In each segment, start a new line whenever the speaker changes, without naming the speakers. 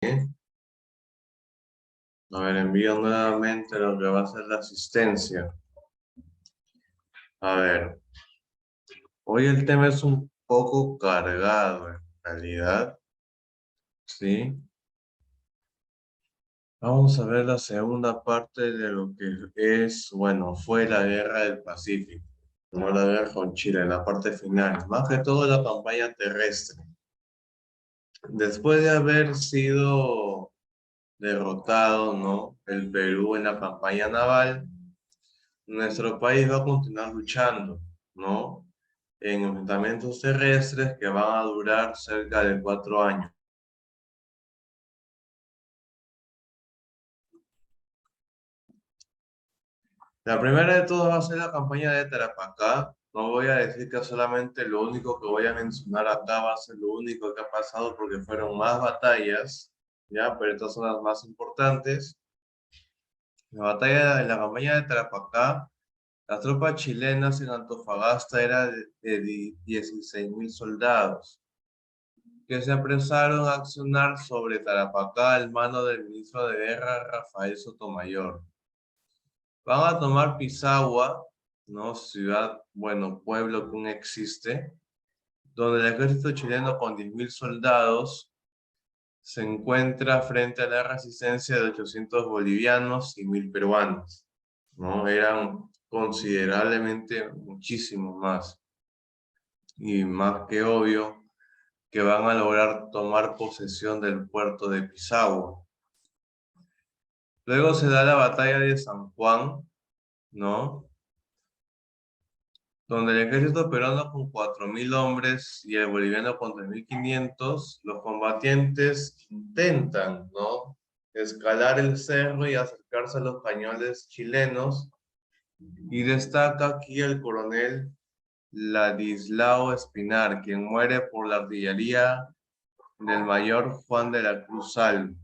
A ver, envío nuevamente lo que va a ser la asistencia. A ver, hoy el tema es un poco cargado en realidad, ¿sí? Vamos a ver la segunda parte de lo que es, bueno, fue la guerra del Pacífico, no la guerra con Chile, en la parte final, más que todo la campaña terrestre. Después de haber sido derrotado, ¿no? El Perú en la campaña naval, nuestro país va a continuar luchando, ¿no? En enfrentamientos terrestres que van a durar cerca de 4 años. La primera de todas va a ser la campaña de Tarapacá. No voy a decir que solamente lo único que voy a mencionar acá va a ser lo único que ha pasado porque fueron más batallas, ¿ya? Pero estas son las más importantes. La campaña de Tarapacá, las tropas chilenas en Antofagasta era de 16.000 soldados que se apresaron a accionar sobre Tarapacá al mando del ministro de Guerra Rafael Sotomayor. Van a tomar Pisagua, ¿no? Ciudad, bueno, pueblo que aún existe, donde el ejército chileno con 10.000 soldados se encuentra frente a la resistencia de 800 bolivianos y 1.000 peruanos, ¿no? Eran considerablemente muchísimos más. Y más que obvio que van a lograr tomar posesión del puerto de Pisagua. Luego se da la batalla de San Juan, ¿no? Donde el ejército peruano con 4.000 hombres y el boliviano con 3.500, los combatientes intentan, ¿no? Escalar el cerro y acercarse a los cañones chilenos. Y destaca aquí el coronel Ladislao Espinar, quien muere por la artillería del mayor Juan de la Cruz Salvo.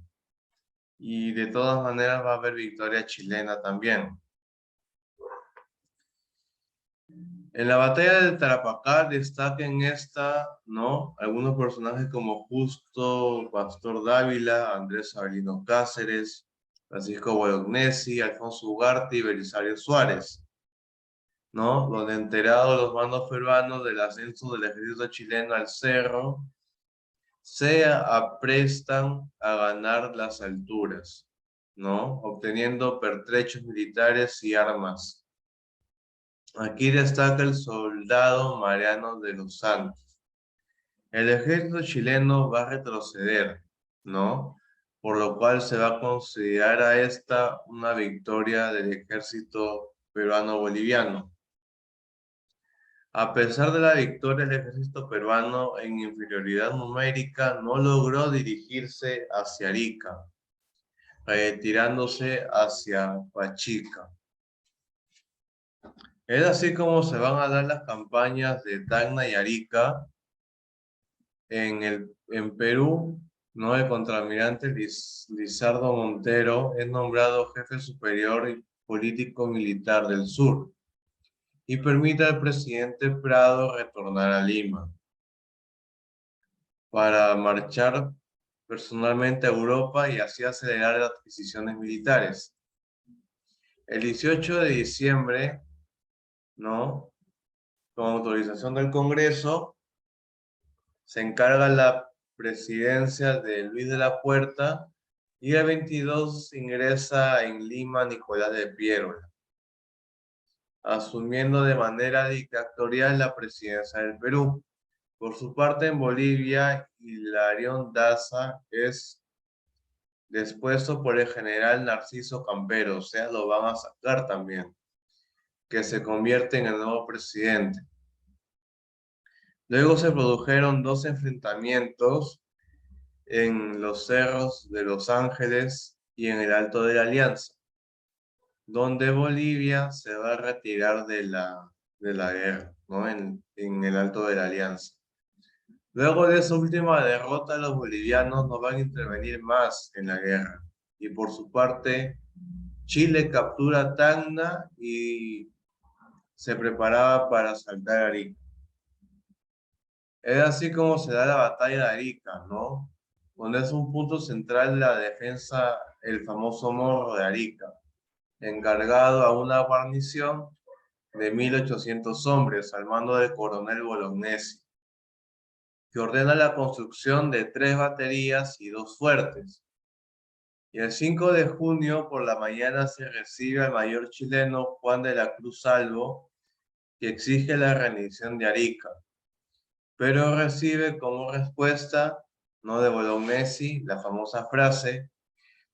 Y de todas maneras va a haber victoria chilena también. En la batalla de Tarapacá destacan ¿no? Algunos personajes como Justo Pastor Dávila, Andrés Avelino Cáceres, Francisco Bolognesi, Alfonso Ugarte y Belisario Suárez, ¿no? Donde enterados los mandos peruanos del ascenso del ejército chileno al cerro, se aprestan a ganar las alturas, ¿no? Obteniendo pertrechos militares y armas. Aquí destaca el soldado Mariano de los Santos. El ejército chileno va a retroceder, ¿no? Por lo cual se va a considerar a esta una victoria del ejército peruano-boliviano. A pesar de la victoria, el ejército peruano en inferioridad numérica no logró dirigirse hacia Arica, retirándose hacia Pachica. Es así como se van a dar las campañas de Tacna y Arica en Perú, ¿no? El contraalmirante Lizardo Montero es nombrado jefe superior y político militar del sur y permite al presidente Prado retornar a Lima para marchar personalmente a Europa y así acelerar las adquisiciones militares. El 18 de diciembre, ¿no? Con autorización del Congreso, se encarga la presidencia de Luis de la Puerta y el 22 ingresa en Lima Nicolás de Piérola, asumiendo de manera dictatorial la presidencia del Perú. Por su parte, en Bolivia, Hilarión Daza es dispuesto por el general Narciso Campero, o sea, lo van a sacar también, que se convierte en el nuevo presidente. Luego se produjeron dos enfrentamientos en los cerros de Los Ángeles y en el Alto de la Alianza, donde Bolivia se va a retirar de la guerra, ¿no? En el Alto de la Alianza. Luego de esa última derrota, los bolivianos no van a intervenir más en la guerra. Y por su parte, Chile captura Tacna y se preparaba para asaltar Arica. Es así como se da la batalla de Arica, ¿no? donde es un punto central de la defensa el famoso Morro de Arica, encargado a una guarnición de 1.800 hombres al mando del coronel Bolognesi, que ordena la construcción de 3 baterías y 2 fuertes. Y el 5 de junio por la mañana se recibe al mayor chileno Juan de la Cruz Salvo, que exige la rendición de Arica, pero recibe como respuesta, no de Bolognesi, la famosa frase: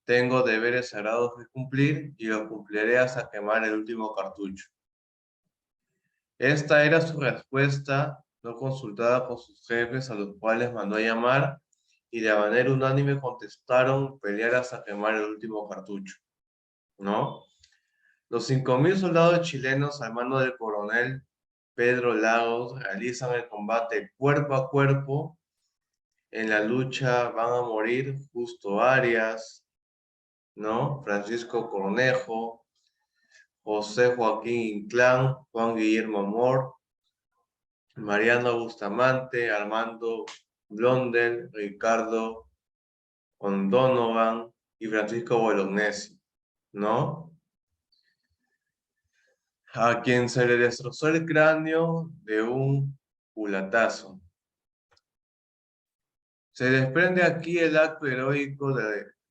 tengo deberes sagrados que cumplir y los cumpliré hasta quemar el último cartucho. Esta era su respuesta, no consultada con sus jefes, a los cuales mandó a llamar, y de manera unánime contestaron pelear hasta quemar el último cartucho, ¿no? Los 5.000 soldados chilenos al mando del coronel Pedro Lagos realizan el combate cuerpo a cuerpo. En la lucha van a morir Justo Arias, ¿no? Francisco Cornejo, José Joaquín Inclán, Juan Guillermo Amor, Mariano Bustamante, Armando Blondel, Ricardo O'Donovan y Francisco Bolognesi, ¿no? A quien se le destrozó el cráneo de un culatazo. Se desprende aquí el acto heroico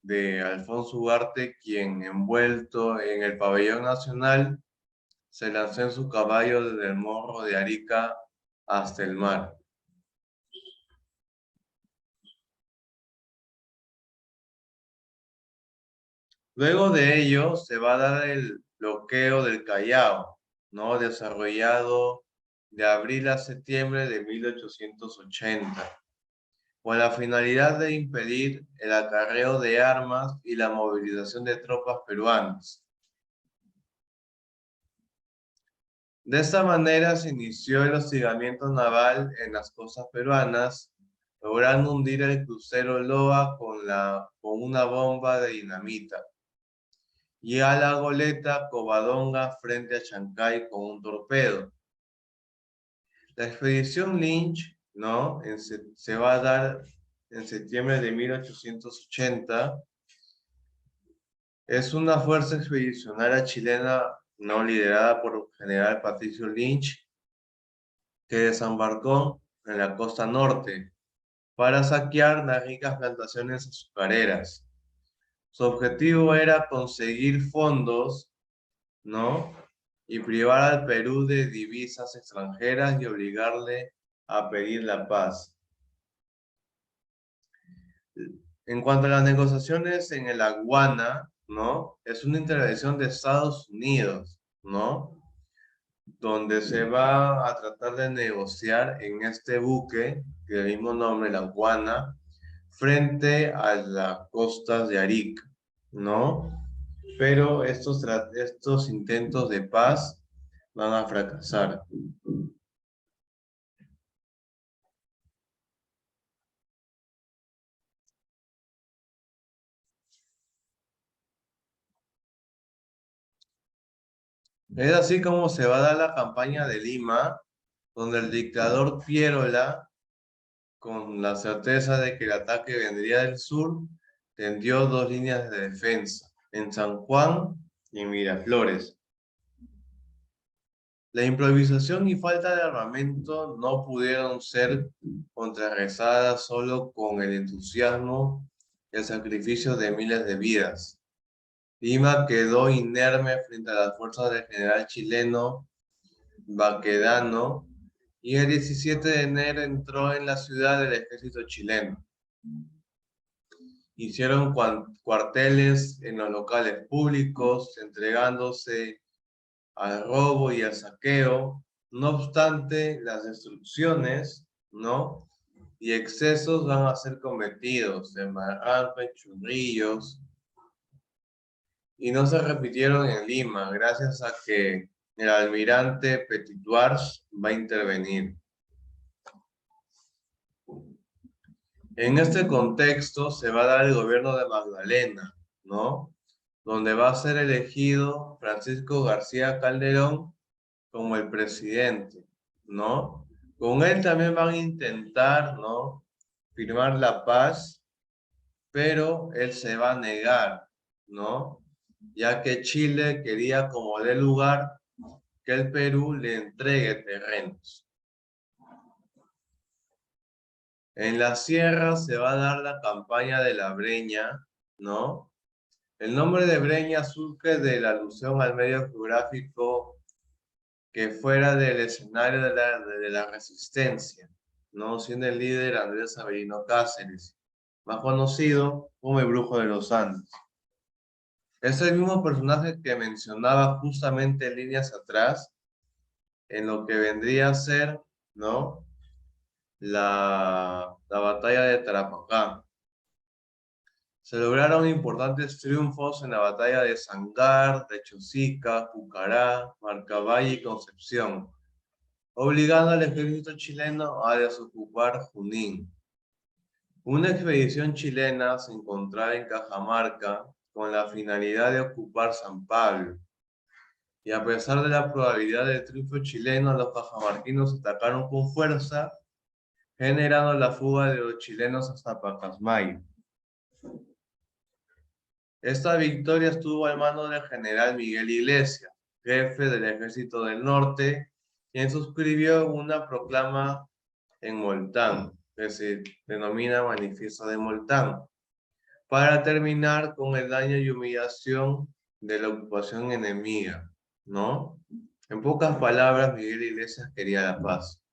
de Alfonso Ugarte, quien, envuelto en el pabellón nacional, se lanzó en su caballo desde el Morro de Arica hasta el mar. Luego de ello se va a dar el bloqueo del Callao, ¿no? Desarrollado de abril a septiembre de 1880, con la finalidad de impedir el acarreo de armas y la movilización de tropas peruanas. De esta manera se inició el hostigamiento naval en las costas peruanas, logrando hundir el crucero Loa con una bomba de dinamita, y a la goleta Covadonga frente a Chancay con un torpedo. La expedición Lynch, ¿no? Se va a dar en septiembre de 1880. Es una fuerza expedicionaria chilena, no, liderada por el general Patricio Lynch, que desembarcó en la costa norte para saquear las ricas plantaciones azucareras. Su objetivo era conseguir fondos, ¿no? Y privar al Perú de divisas extranjeras y obligarle a pedir la paz. En cuanto a las negociaciones en el Aguana, ¿no? Es una intervención de Estados Unidos, ¿no? Donde se va a tratar de negociar en este buque, que del mismo nombre, la Aguana, frente a las costas de Arica, ¿no? Pero estos intentos de paz van a fracasar. Es así como se va a dar la campaña de Lima, donde el dictador Pierola, con la certeza de que el ataque vendría del sur, tendió 2 líneas de defensa, en San Juan y en Miraflores. La improvisación y falta de armamento no pudieron ser contrarrestadas solo con el entusiasmo y el sacrificio de miles de vidas. Lima quedó inerme frente a las fuerzas del general chileno Baquedano, y el 17 de enero entró en la ciudad del ejército chileno. Hicieron cuarteles en los locales públicos, entregándose al robo y al saqueo. No obstante, las destrucciones, ¿no? Y excesos van a ser cometidos en Barranco, en Churrillos, y no se repitieron en Lima, gracias a que el almirante Petituars va a intervenir. En este contexto se va a dar el gobierno de Magdalena, ¿no? Donde va a ser elegido Francisco García Calderón como el presidente, ¿no? Con él también van a intentar, ¿no? Firmar la paz pero él se va a negar, ¿no? Ya que Chile quería como de lugar que el Perú le entregue terrenos. En la sierra se va a dar la campaña de la Breña, ¿no? El nombre de Breña surge de la alusión al medio geográfico que fuera del escenario de la resistencia, ¿no? Siendo el líder Andrés Avelino Cáceres, más conocido como el Brujo de los Andes. Es el mismo personaje que mencionaba justamente líneas atrás en lo que vendría a ser, ¿no? La batalla de Tarapacá. Se lograron importantes triunfos en la batalla de Sangar, de Chosica, Pucará, Marcavalle y Concepción, obligando al ejército chileno a desocupar Junín. Una expedición chilena se encontraba en Cajamarca con la finalidad de ocupar San Pablo. Y a pesar de la probabilidad del triunfo chileno, los cajamarquinos atacaron con fuerza, generando la fuga de los chilenos hasta Pacasmayo. Esta victoria estuvo al mando del general Miguel Iglesias, jefe del Ejército del Norte, quien suscribió una proclama en Moltán, que se denomina Manifiesto de Moltán, para terminar con el daño y humillación de la ocupación enemiga, ¿no? En pocas palabras, Miguel Iglesias quería la paz.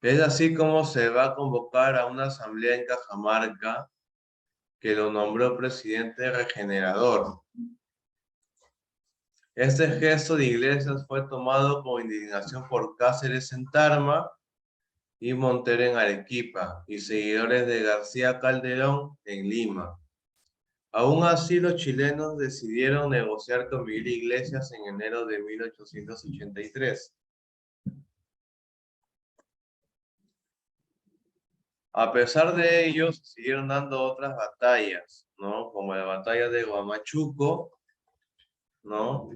Es así como se va a convocar a una asamblea en Cajamarca que lo nombró presidente regenerador. Este gesto de Iglesias fue tomado con indignación por Cáceres en Tarma y Montero en Arequipa y seguidores de García Calderón en Lima. Aún así, los chilenos decidieron negociar con Miguel Iglesias en enero de 1883. A pesar de ello, se siguieron dando otras batallas, ¿no? Como la batalla de Huamachuco, ¿no?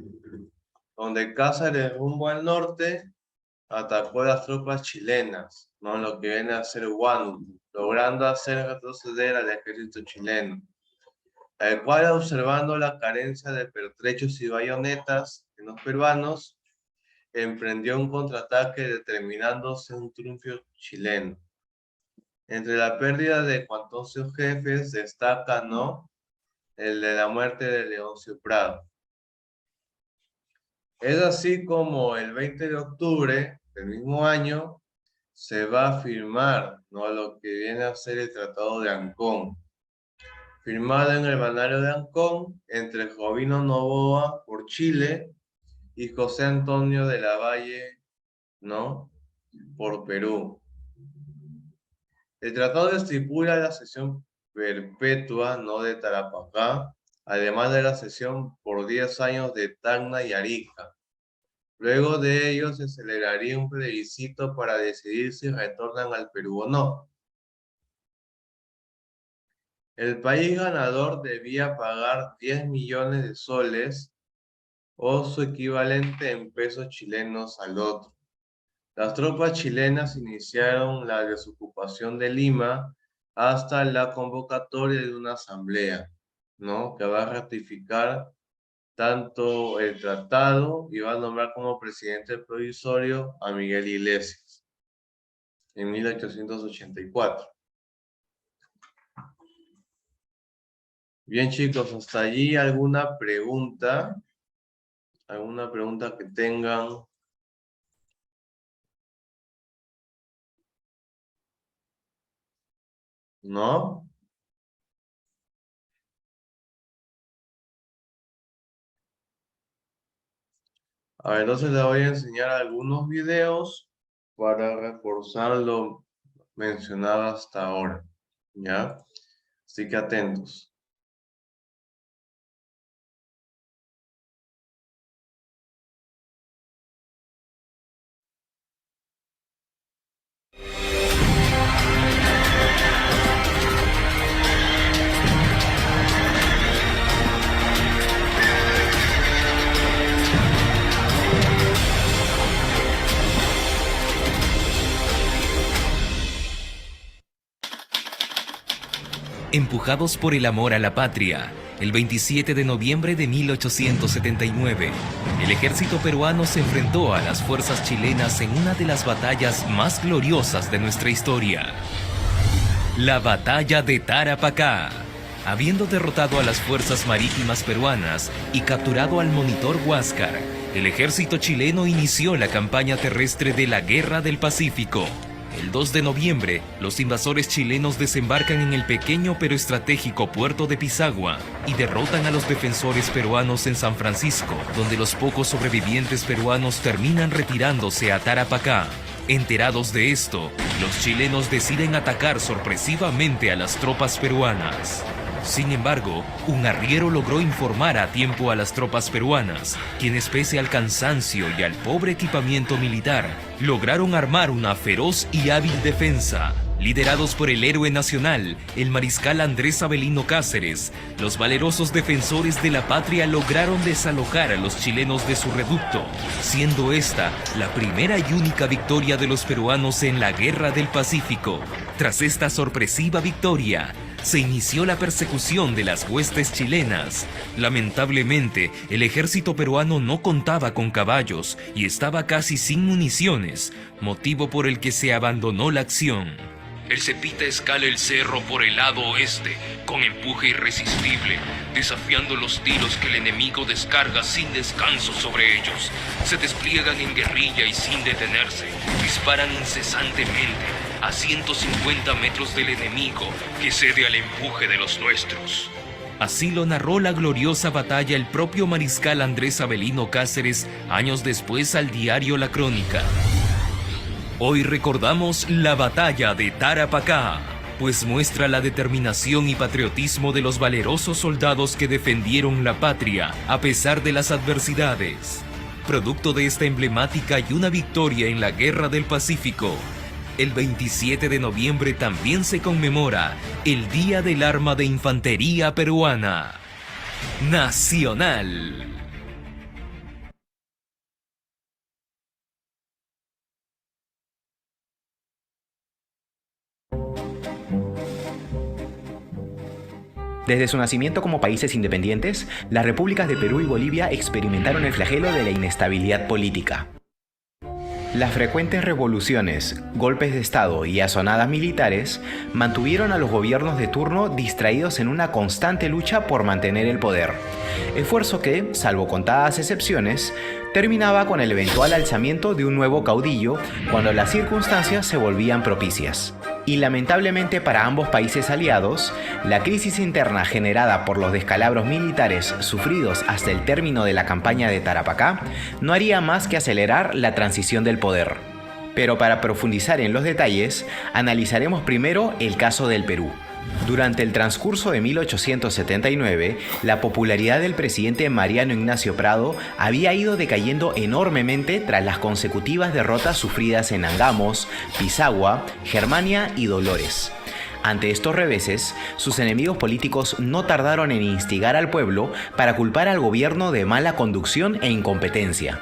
Donde Cáceres rumbo al norte atacó a las tropas chilenas, ¿no? Lo que viene a ser Huánuco, logrando hacer retroceder al ejército chileno, el cual, observando la carencia de pertrechos y bayonetas en los peruanos, emprendió un contraataque determinándose un triunfo chileno. Entre la pérdida de cuantos jefes destaca, ¿no?, el de la muerte de Leoncio Prado. Es así como el 20 de octubre del mismo año se va a firmar, ¿no?, lo que viene a ser el Tratado de Ancón, firmado en el balneario de Ancón entre Jovino Noboa por Chile y José Antonio de la Valle, ¿no?, por Perú. El tratado estipula la cesión perpetua, ¿no?, de Tarapacá, además de la cesión por 10 años de Tacna y Arica. Luego de ello se celebraría un plebiscito para decidir si retornan al Perú o no. El país ganador debía pagar 10 millones de soles o su equivalente en pesos chilenos al otro. Las tropas chilenas iniciaron la desocupación de Lima hasta la convocatoria de una asamblea, ¿no?, que va a ratificar tanto el tratado y va a nombrar como presidente provisorio a Miguel Iglesias en 1884. Bien, chicos, hasta allí alguna pregunta que tengan. ¿No? A ver, entonces les voy a enseñar algunos videos para reforzar lo mencionado hasta ahora, ¿ya? Así que atentos.
Empujados por el amor a la patria, el 27 de noviembre de 1879, el ejército peruano se enfrentó a las fuerzas chilenas en una de las batallas más gloriosas de nuestra historia. La Batalla de Tarapacá. Habiendo derrotado a las fuerzas marítimas peruanas y capturado al monitor Huáscar, el ejército chileno inició la campaña terrestre de la Guerra del Pacífico. El 2 de noviembre, los invasores chilenos desembarcan en el pequeño pero estratégico puerto de Pisagua y derrotan a los defensores peruanos en San Francisco, donde los pocos sobrevivientes peruanos terminan retirándose a Tarapacá. Enterados de esto, los chilenos deciden atacar sorpresivamente a las tropas peruanas. Sin embargo, un arriero logró informar a tiempo a las tropas peruanas, quienes pese al cansancio y al pobre equipamiento militar, lograron armar una feroz y hábil defensa. Liderados por el héroe nacional, el mariscal Andrés Avelino Cáceres, los valerosos defensores de la patria lograron desalojar a los chilenos de su reducto, siendo esta la primera y única victoria de los peruanos en la Guerra del Pacífico. Tras esta sorpresiva victoria, se inició la persecución de las huestes chilenas. Lamentablemente, el ejército peruano no contaba con caballos y estaba casi sin municiones, motivo por el que se abandonó la acción. El Cepita escala el cerro por el lado oeste, con empuje irresistible, desafiando los tiros que el enemigo descarga sin descanso sobre ellos. Se despliegan en guerrilla y sin detenerse, disparan incesantemente a 150 metros del enemigo, que cede al empuje de los nuestros. Así lo narró la gloriosa batalla el propio mariscal Andrés Avelino Cáceres años después al diario La Crónica. Hoy recordamos la batalla de Tarapacá, pues muestra la determinación y patriotismo de los valerosos soldados que defendieron la patria a pesar de las adversidades. Producto de esta emblemática y una victoria en la Guerra del Pacífico, el 27 de noviembre también se conmemora el Día del Arma de Infantería Peruana. Nacional.
Desde su nacimiento como países independientes, las repúblicas de Perú y Bolivia experimentaron el flagelo de la inestabilidad política. Las frecuentes revoluciones, golpes de Estado y azonadas militares mantuvieron a los gobiernos de turno distraídos en una constante lucha por mantener el poder, esfuerzo que, salvo contadas excepciones, terminaba con el eventual alzamiento de un nuevo caudillo cuando las circunstancias se volvían propicias. Y lamentablemente para ambos países aliados, la crisis interna generada por los descalabros militares sufridos hasta el término de la campaña de Tarapacá no haría más que acelerar la transición del poder. Pero para profundizar en los detalles, analizaremos primero el caso del Perú. Durante el transcurso de 1879, la popularidad del presidente Mariano Ignacio Prado había ido decayendo enormemente tras las consecutivas derrotas sufridas en Angamos, Pisagua, Germania y Dolores. Ante estos reveses, sus enemigos políticos no tardaron en instigar al pueblo para culpar al gobierno de mala conducción e incompetencia.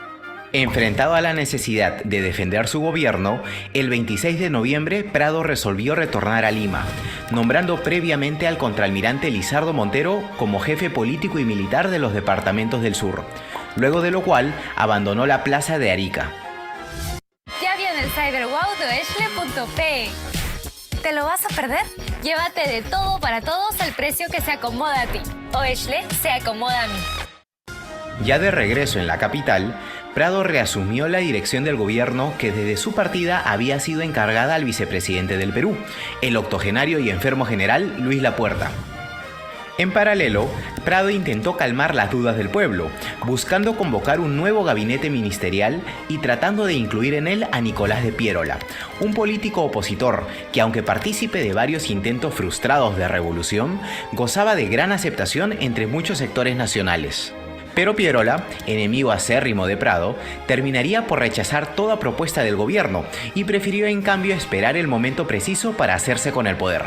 Enfrentado a la necesidad de defender su gobierno, el 26 de noviembre Prado resolvió retornar a Lima, nombrando previamente al contraalmirante Lizardo Montero como jefe político y militar de los departamentos del sur, luego de lo cual abandonó la plaza de Arica.
Ya viene el Cyberwow de Oeshle.p. ¿Te lo vas a perder? Llévate de todo para todos al precio que se acomoda a ti. Oeshle se acomoda a mí.
Ya de regreso en la capital, Prado reasumió la dirección del gobierno que desde su partida había sido encargada al vicepresidente del Perú, el octogenario y enfermo general Luis Lapuerta. En paralelo, Prado intentó calmar las dudas del pueblo, buscando convocar un nuevo gabinete ministerial y tratando de incluir en él a Nicolás de Piérola, un político opositor que, aunque partícipe de varios intentos frustrados de revolución, gozaba de gran aceptación entre muchos sectores nacionales. Pero Piérola, enemigo acérrimo de Prado, terminaría por rechazar toda propuesta del gobierno y prefirió en cambio esperar el momento preciso para hacerse con el poder,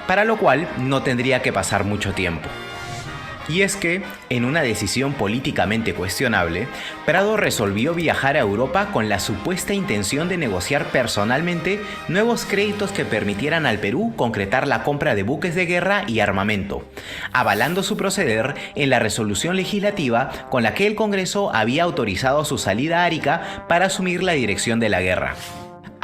para lo cual no tendría que pasar mucho tiempo. Y es que, en una decisión políticamente cuestionable, Prado resolvió viajar a Europa con la supuesta intención de negociar personalmente nuevos créditos que permitieran al Perú concretar la compra de buques de guerra y armamento, avalando su proceder en la resolución legislativa con la que el Congreso había autorizado su salida a Arica para asumir la dirección de la guerra.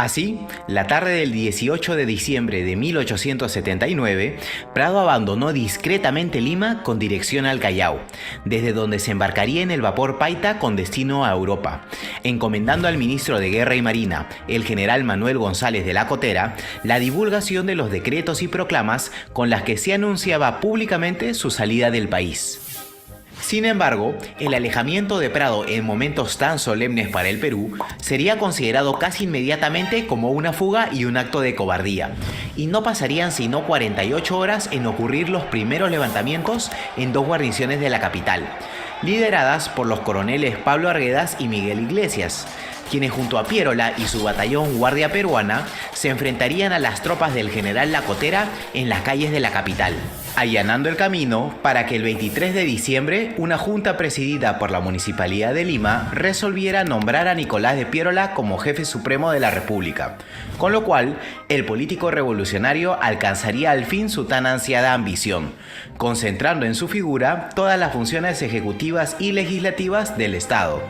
Así, la tarde del 18 de diciembre de 1879, Prado abandonó discretamente Lima con dirección al Callao, desde donde se embarcaría en el vapor Paita con destino a Europa, encomendando al ministro de Guerra y Marina, el general Manuel González de la Cotera, la divulgación de los decretos y proclamas con las que se anunciaba públicamente su salida del país. Sin embargo, el alejamiento de Prado en momentos tan solemnes para el Perú sería considerado casi inmediatamente como una fuga y un acto de cobardía, y no pasarían sino 48 horas en ocurrir los primeros levantamientos en dos guarniciones de la capital, lideradas por los coroneles Pablo Arguedas y Miguel Iglesias, quienes junto a Pierola y su batallón Guardia Peruana se enfrentarían a las tropas del general La Cotera en las calles de la capital, allanando el camino para que el 23 de diciembre una junta presidida por la Municipalidad de Lima resolviera nombrar a Nicolás de Pierola como jefe supremo de la República, con lo cual el político revolucionario alcanzaría al fin su tan ansiada ambición, concentrando en su figura todas las funciones ejecutivas y legislativas del Estado.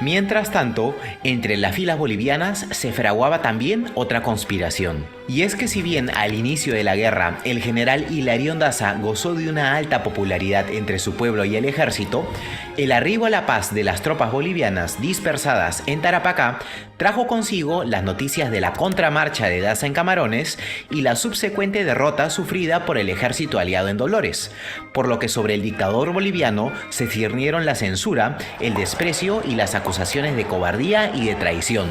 Mientras tanto, entre las filas bolivianas se fraguaba también otra conspiración. Y es que si bien al inicio de la guerra el general Hilarión Daza gozó de una alta popularidad entre su pueblo y el ejército, el arribo a La Paz de las tropas bolivianas dispersadas en Tarapacá trajo consigo las noticias de la contramarcha de Daza en Camarones y la subsecuente derrota sufrida por el ejército aliado en Dolores, por lo que sobre el dictador boliviano se cirnieron la censura, el desprecio y las acusaciones de cobardía y de traición.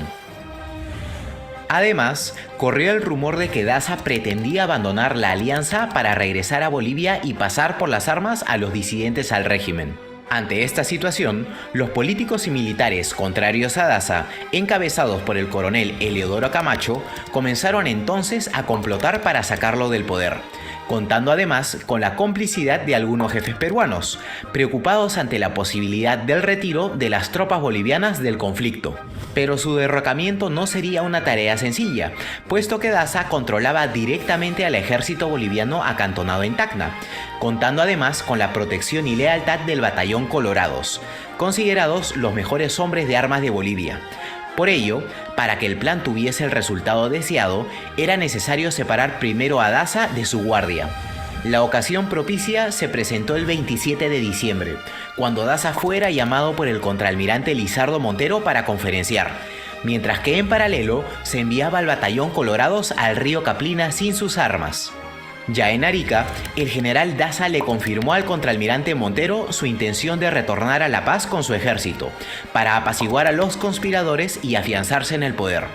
Además, corrió el rumor de que Daza pretendía abandonar la alianza para regresar a Bolivia y pasar por las armas a los disidentes al régimen. Ante esta situación, los políticos y militares contrarios a Daza, encabezados por el coronel Eleodoro Camacho, comenzaron entonces a complotar para sacarlo del poder, contando además con la complicidad de algunos jefes peruanos, preocupados ante la posibilidad del retiro de las tropas bolivianas del conflicto. Pero su derrocamiento no sería una tarea sencilla, puesto que Daza controlaba directamente al ejército boliviano acantonado en Tacna, contando además con la protección y lealtad del batallón Colorados, considerados los mejores hombres de armas de Bolivia. Por ello, para que el plan tuviese el resultado deseado, era necesario separar primero a Daza de su guardia. La ocasión propicia se presentó el 27 de diciembre, cuando Daza fuera llamado por el contraalmirante Lizardo Montero para conferenciar, mientras que en paralelo se enviaba al batallón Colorados al río Caplina sin sus armas. Ya en Arica, el general Daza le confirmó al contraalmirante Montero su intención de retornar a La Paz con su ejército, para apaciguar a los conspiradores y afianzarse en el poder,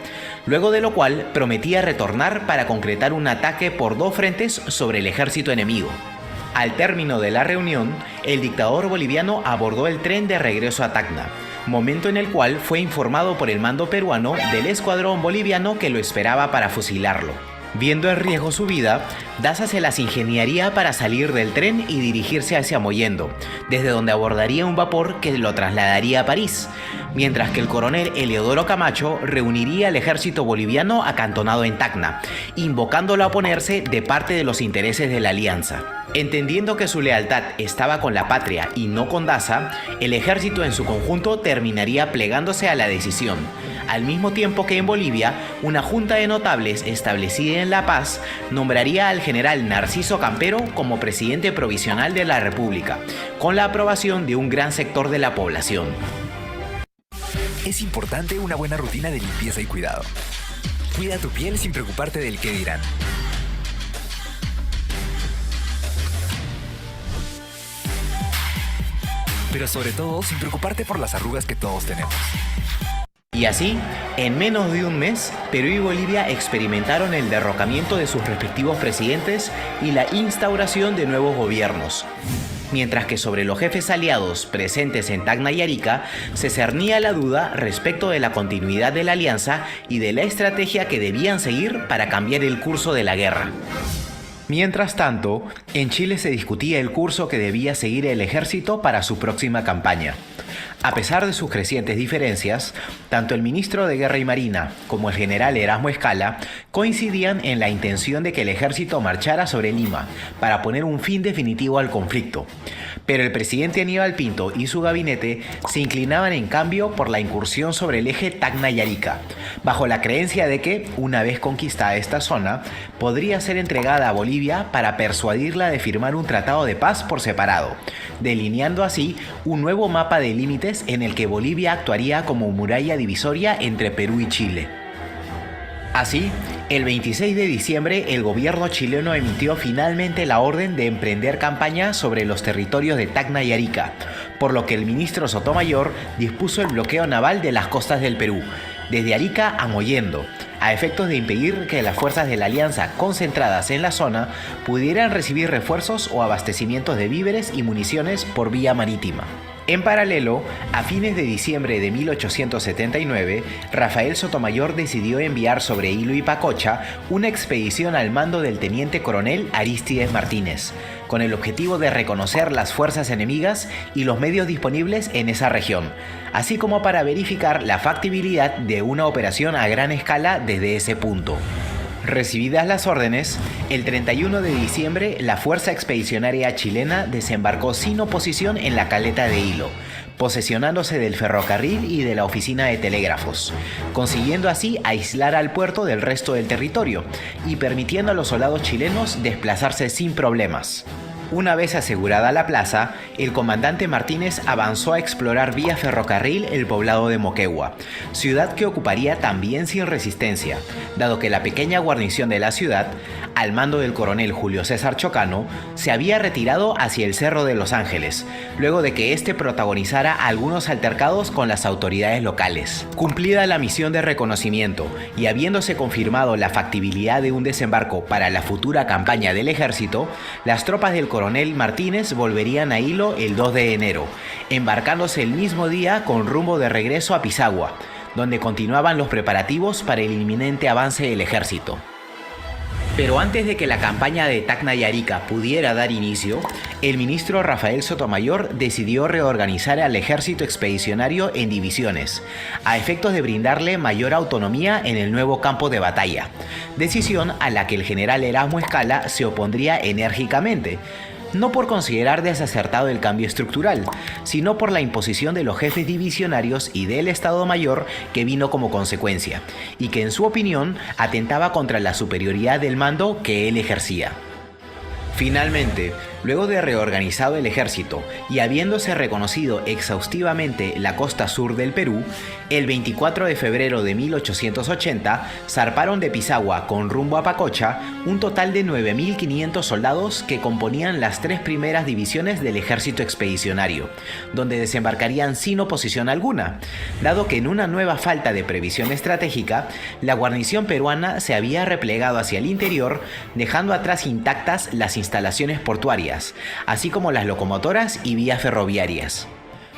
luego de lo cual prometía retornar para concretar un ataque por dos frentes sobre el ejército enemigo. Al término de la reunión, el dictador boliviano abordó el tren de regreso a Tacna, momento en el cual fue informado por el mando peruano del escuadrón boliviano que lo esperaba para fusilarlo. Viendo en riesgo su vida, Daza se las ingeniaría para salir del tren y dirigirse hacia Mollendo, desde donde abordaría un vapor que lo trasladaría a París, mientras que el coronel Eleodoro Camacho reuniría al ejército boliviano acantonado en Tacna, invocándolo a oponerse de parte de los intereses de la alianza. Entendiendo que su lealtad estaba con la patria y no con Daza, el ejército en su conjunto terminaría plegándose a la decisión, al mismo tiempo que en Bolivia, una junta de notables establecida en La Paz nombraría al general Narciso Campero como presidente provisional de la República, con la aprobación de un gran sector de la población.
Es importante una buena rutina de limpieza y cuidado. Cuida tu piel sin preocuparte del qué dirán. Pero sobre todo, sin preocuparte por las arrugas que todos tenemos.
Y así, en menos de un mes, Perú y Bolivia experimentaron el derrocamiento de sus respectivos presidentes y la instauración de nuevos gobiernos. Mientras que sobre los jefes aliados presentes en Tacna y Arica se cernía la duda respecto de la continuidad de la alianza y de la estrategia que debían seguir para cambiar el curso de la guerra. Mientras tanto, en Chile se discutía el curso que debía seguir el ejército para su próxima campaña. A pesar de sus crecientes diferencias, tanto el ministro de Guerra y Marina como el general Erasmo Escala coincidían en la intención de que el ejército marchara sobre Lima para poner un fin definitivo al conflicto. Pero el presidente Aníbal Pinto y su gabinete se inclinaban en cambio por la incursión sobre el eje Tacna y Arica, bajo la creencia de que, una vez conquistada esta zona, podría ser entregada a Bolivia para persuadirla de firmar un tratado de paz por separado, delineando así un nuevo mapa de límites en el que Bolivia actuaría como muralla divisoria entre Perú y Chile. Así, el 26 de diciembre el gobierno chileno emitió finalmente la orden de emprender campaña sobre los territorios de Tacna y Arica, por lo que el ministro Sotomayor dispuso el bloqueo naval de las costas del Perú, desde Arica a Mollendo, a efectos de impedir que las fuerzas de la Alianza concentradas en la zona pudieran recibir refuerzos o abastecimientos de víveres y municiones por vía marítima. En paralelo, a fines de diciembre de 1879, Rafael Sotomayor decidió enviar sobre Hilo y Pacocha una expedición al mando del teniente coronel Arístides Martínez, con el objetivo de reconocer las fuerzas enemigas y los medios disponibles en esa región, así como para verificar la factibilidad de una operación a gran escala desde ese punto. Recibidas las órdenes, el 31 de diciembre la Fuerza Expedicionaria Chilena desembarcó sin oposición en la caleta de Hilo, posesionándose del ferrocarril y de la oficina de telégrafos, consiguiendo así aislar al puerto del resto del territorio y permitiendo a los soldados chilenos desplazarse sin problemas. Una vez asegurada la plaza, el comandante Martínez avanzó a explorar vía ferrocarril el poblado de Moquegua, ciudad que ocuparía también sin resistencia, dado que la pequeña guarnición de la ciudad, al mando del coronel Julio César Chocano, se había retirado hacia el Cerro de Los Ángeles, luego de que éste protagonizara algunos altercados con las autoridades locales. Cumplida la misión de reconocimiento y habiéndose confirmado la factibilidad de un desembarco para la futura campaña del ejército, las tropas del coronel Martínez volverían a Hilo el 2 de enero, embarcándose el mismo día con rumbo de regreso a Pisagua, donde continuaban los preparativos para el inminente avance del ejército. Pero antes de que la campaña de Tacna y Arica pudiera dar inicio, el ministro Rafael Sotomayor decidió reorganizar al ejército expedicionario en divisiones, a efectos de brindarle mayor autonomía en el nuevo campo de batalla, decisión a la que el general Erasmo Escala se opondría enérgicamente, no por considerar desacertado el cambio estructural, sino por la imposición de los jefes divisionarios y del Estado Mayor que vino como consecuencia, y que en su opinión atentaba contra la superioridad del mando que él ejercía. Finalmente, luego de reorganizado el ejército y habiéndose reconocido exhaustivamente la costa sur del Perú, el 24 de febrero de 1880 zarparon de Pisagua con rumbo a Pacocha un total de 9.500 soldados que componían las 3 primeras divisiones del ejército expedicionario, donde desembarcarían sin oposición alguna, dado que en una nueva falta de previsión estratégica, la guarnición peruana se había replegado hacia el interior, dejando atrás intactas las instalaciones portuarias, así como las locomotoras y vías ferroviarias.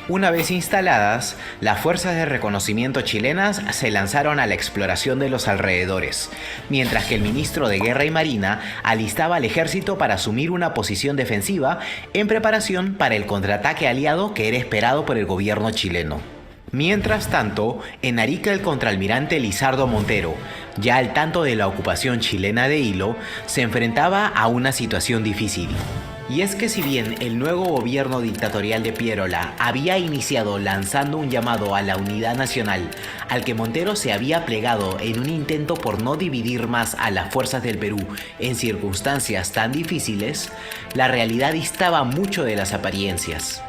Una vez instaladas, las fuerzas de reconocimiento chilenas se lanzaron a la exploración de los alrededores, mientras que el ministro de Guerra y Marina alistaba al ejército para asumir una posición defensiva en preparación para el contraataque aliado que era esperado por el gobierno chileno. Mientras tanto, en Arica el contraalmirante Lizardo Montero, ya al tanto de la ocupación chilena de Hilo, se enfrentaba a una situación difícil. Y es que si bien el nuevo gobierno dictatorial de Pierola había iniciado lanzando un llamado a la unidad nacional, al que Montero se había plegado en un intento por no dividir más a las fuerzas del Perú en circunstancias tan difíciles, la realidad distaba mucho de las apariencias.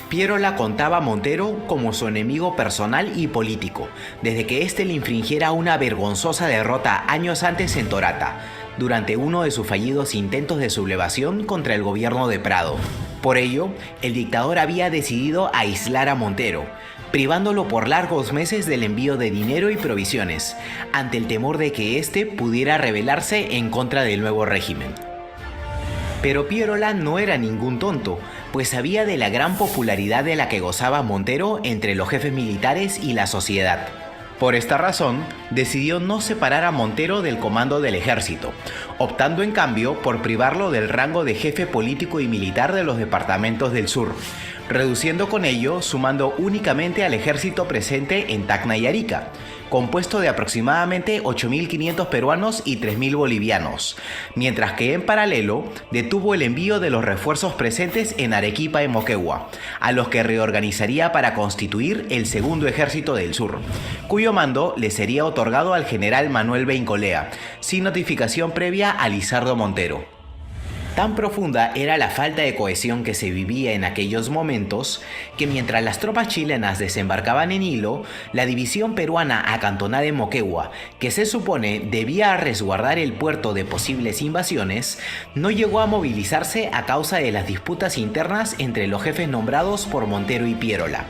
Pierola contaba a Montero como su enemigo personal y político, desde que éste le infringiera una vergonzosa derrota años antes en Torata, durante uno de sus fallidos intentos de sublevación contra el gobierno de Prado. Por ello, el dictador había decidido aislar a Montero, privándolo por largos meses del envío de dinero y provisiones, ante el temor de que éste pudiera rebelarse en contra del nuevo régimen. Pero Pierola no era ningún tonto, pues sabía de la gran popularidad de la que gozaba Montero entre los jefes militares y la sociedad. Por esta razón, decidió no separar a Montero del comando del ejército, optando en cambio por privarlo del rango de jefe político y militar de los departamentos del sur, reduciendo con ello su mando únicamente al ejército presente en Tacna y Arica, compuesto de aproximadamente 8.500 peruanos y 3.000 bolivianos, mientras que en paralelo detuvo el envío de los refuerzos presentes en Arequipa y Moquegua, a los que reorganizaría para constituir el Segundo Ejército del Sur, cuyo mando le sería otorgado al general Manuel Bencolea, sin notificación previa a Lizardo Montero. Tan profunda era la falta de cohesión que se vivía en aquellos momentos que mientras las tropas chilenas desembarcaban en Hilo, la división peruana acantonada en Moquegua, que se supone debía resguardar el puerto de posibles invasiones, no llegó a movilizarse a causa de las disputas internas entre los jefes nombrados por Montero y Pierola.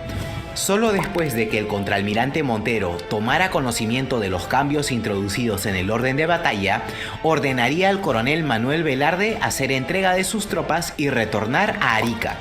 Solo después de que el contraalmirante Montero tomara conocimiento de los cambios introducidos en el orden de batalla, ordenaría al coronel Manuel Velarde hacer entrega de sus tropas y retornar a Arica,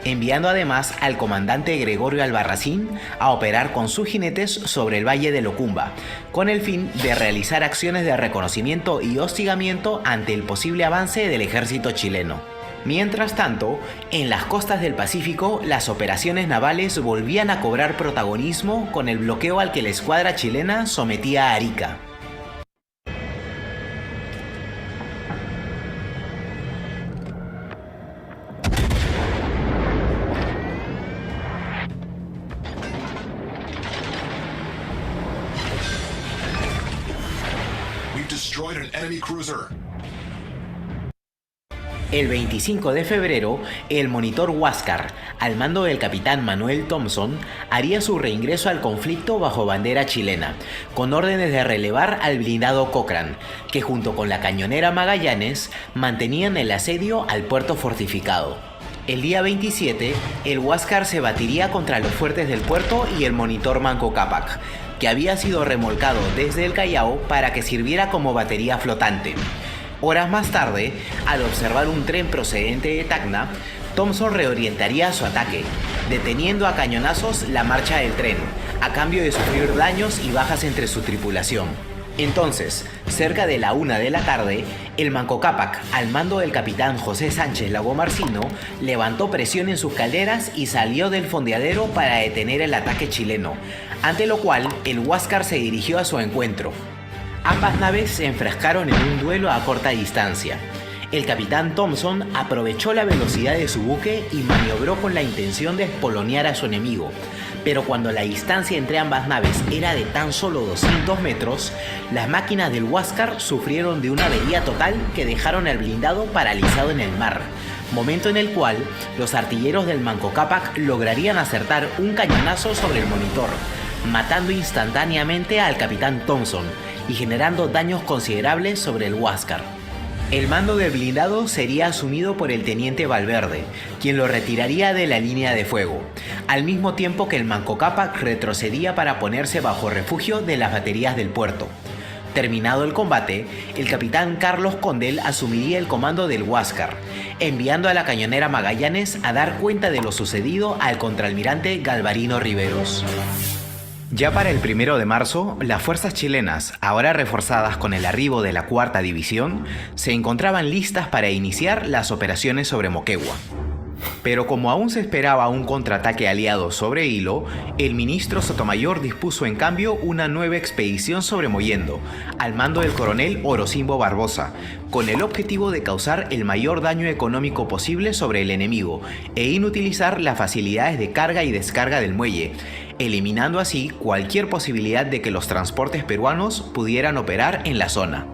enviando además al comandante Gregorio Albarracín a operar con sus jinetes sobre el valle de Locumba, con el fin de realizar acciones de reconocimiento y hostigamiento ante el posible avance del ejército chileno. Mientras tanto, en las costas del Pacífico, las operaciones navales volvían a cobrar protagonismo con el bloqueo al que la escuadra chilena sometía a Arica.
We've destroyed an enemy cruiser.
El 25 de febrero, el monitor Huáscar, al mando del capitán Manuel Thompson, haría su reingreso al conflicto bajo bandera chilena, con órdenes de relevar al blindado Cochrane, que junto con la cañonera Magallanes mantenían el asedio al puerto fortificado. El día 27, el Huáscar se batiría contra los fuertes del puerto y el monitor Manco Cápac, que había sido remolcado desde el Callao para que sirviera como batería flotante. Horas más tarde, al observar un tren procedente de Tacna, Thompson reorientaría su ataque, deteniendo a cañonazos la marcha del tren, a cambio de sufrir daños y bajas entre su tripulación. Entonces, cerca de la 1 de la tarde, el Manco Cápac, al mando del capitán José Sánchez Lagomarcino, levantó presión en sus calderas y salió del fondeadero para detener el ataque chileno, ante lo cual el Huáscar se dirigió a su encuentro. Ambas naves se enfrascaron en un duelo a corta distancia. El capitán Thompson aprovechó la velocidad de su buque y maniobró con la intención de espolonear a su enemigo, pero cuando la distancia entre ambas naves era de tan solo 200 metros, las máquinas del Huáscar sufrieron de una avería total que dejaron al blindado paralizado en el mar, momento en el cual los artilleros del Manco Cápac lograrían acertar un cañonazo sobre el monitor, matando instantáneamente al capitán Thompson y generando daños considerables sobre el Huáscar. El mando del blindado sería asumido por el teniente Valverde, quien lo retiraría de la línea de fuego, al mismo tiempo que el Manco Cápac retrocedía para ponerse bajo refugio de las baterías del puerto. Terminado el combate, el capitán Carlos Condel asumiría el comando del Huáscar, enviando a la cañonera Magallanes a dar cuenta de lo sucedido al contraalmirante Galvarino Riveros. Ya para el 1 de marzo, las fuerzas chilenas, ahora reforzadas con el arribo de la 4ª División, se encontraban listas para iniciar las operaciones sobre Moquegua. Pero como aún se esperaba un contraataque aliado sobre Hilo, el ministro Sotomayor dispuso en cambio una nueva expedición sobre Mollendo, al mando del coronel Orocimbo Barbosa, con el objetivo de causar el mayor daño económico posible sobre el enemigo e inutilizar las facilidades de carga y descarga del muelle, eliminando así cualquier posibilidad de que los transportes peruanos pudieran operar en la zona.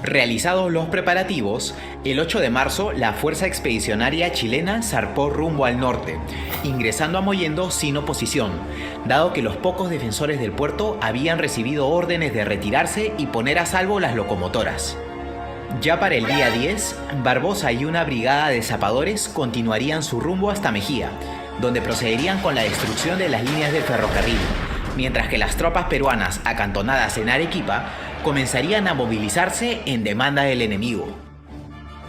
Realizados los preparativos, el 8 de marzo la fuerza expedicionaria chilena zarpó rumbo al norte, ingresando a Mollendo sin oposición, dado que los pocos defensores del puerto habían recibido órdenes de retirarse y poner a salvo las locomotoras. Ya para el día 10, Barbosa y una brigada de zapadores continuarían su rumbo hasta Mejía, donde procederían con la destrucción de las líneas del ferrocarril, mientras que las tropas peruanas acantonadas en Arequipa comenzarían a movilizarse en demanda del enemigo.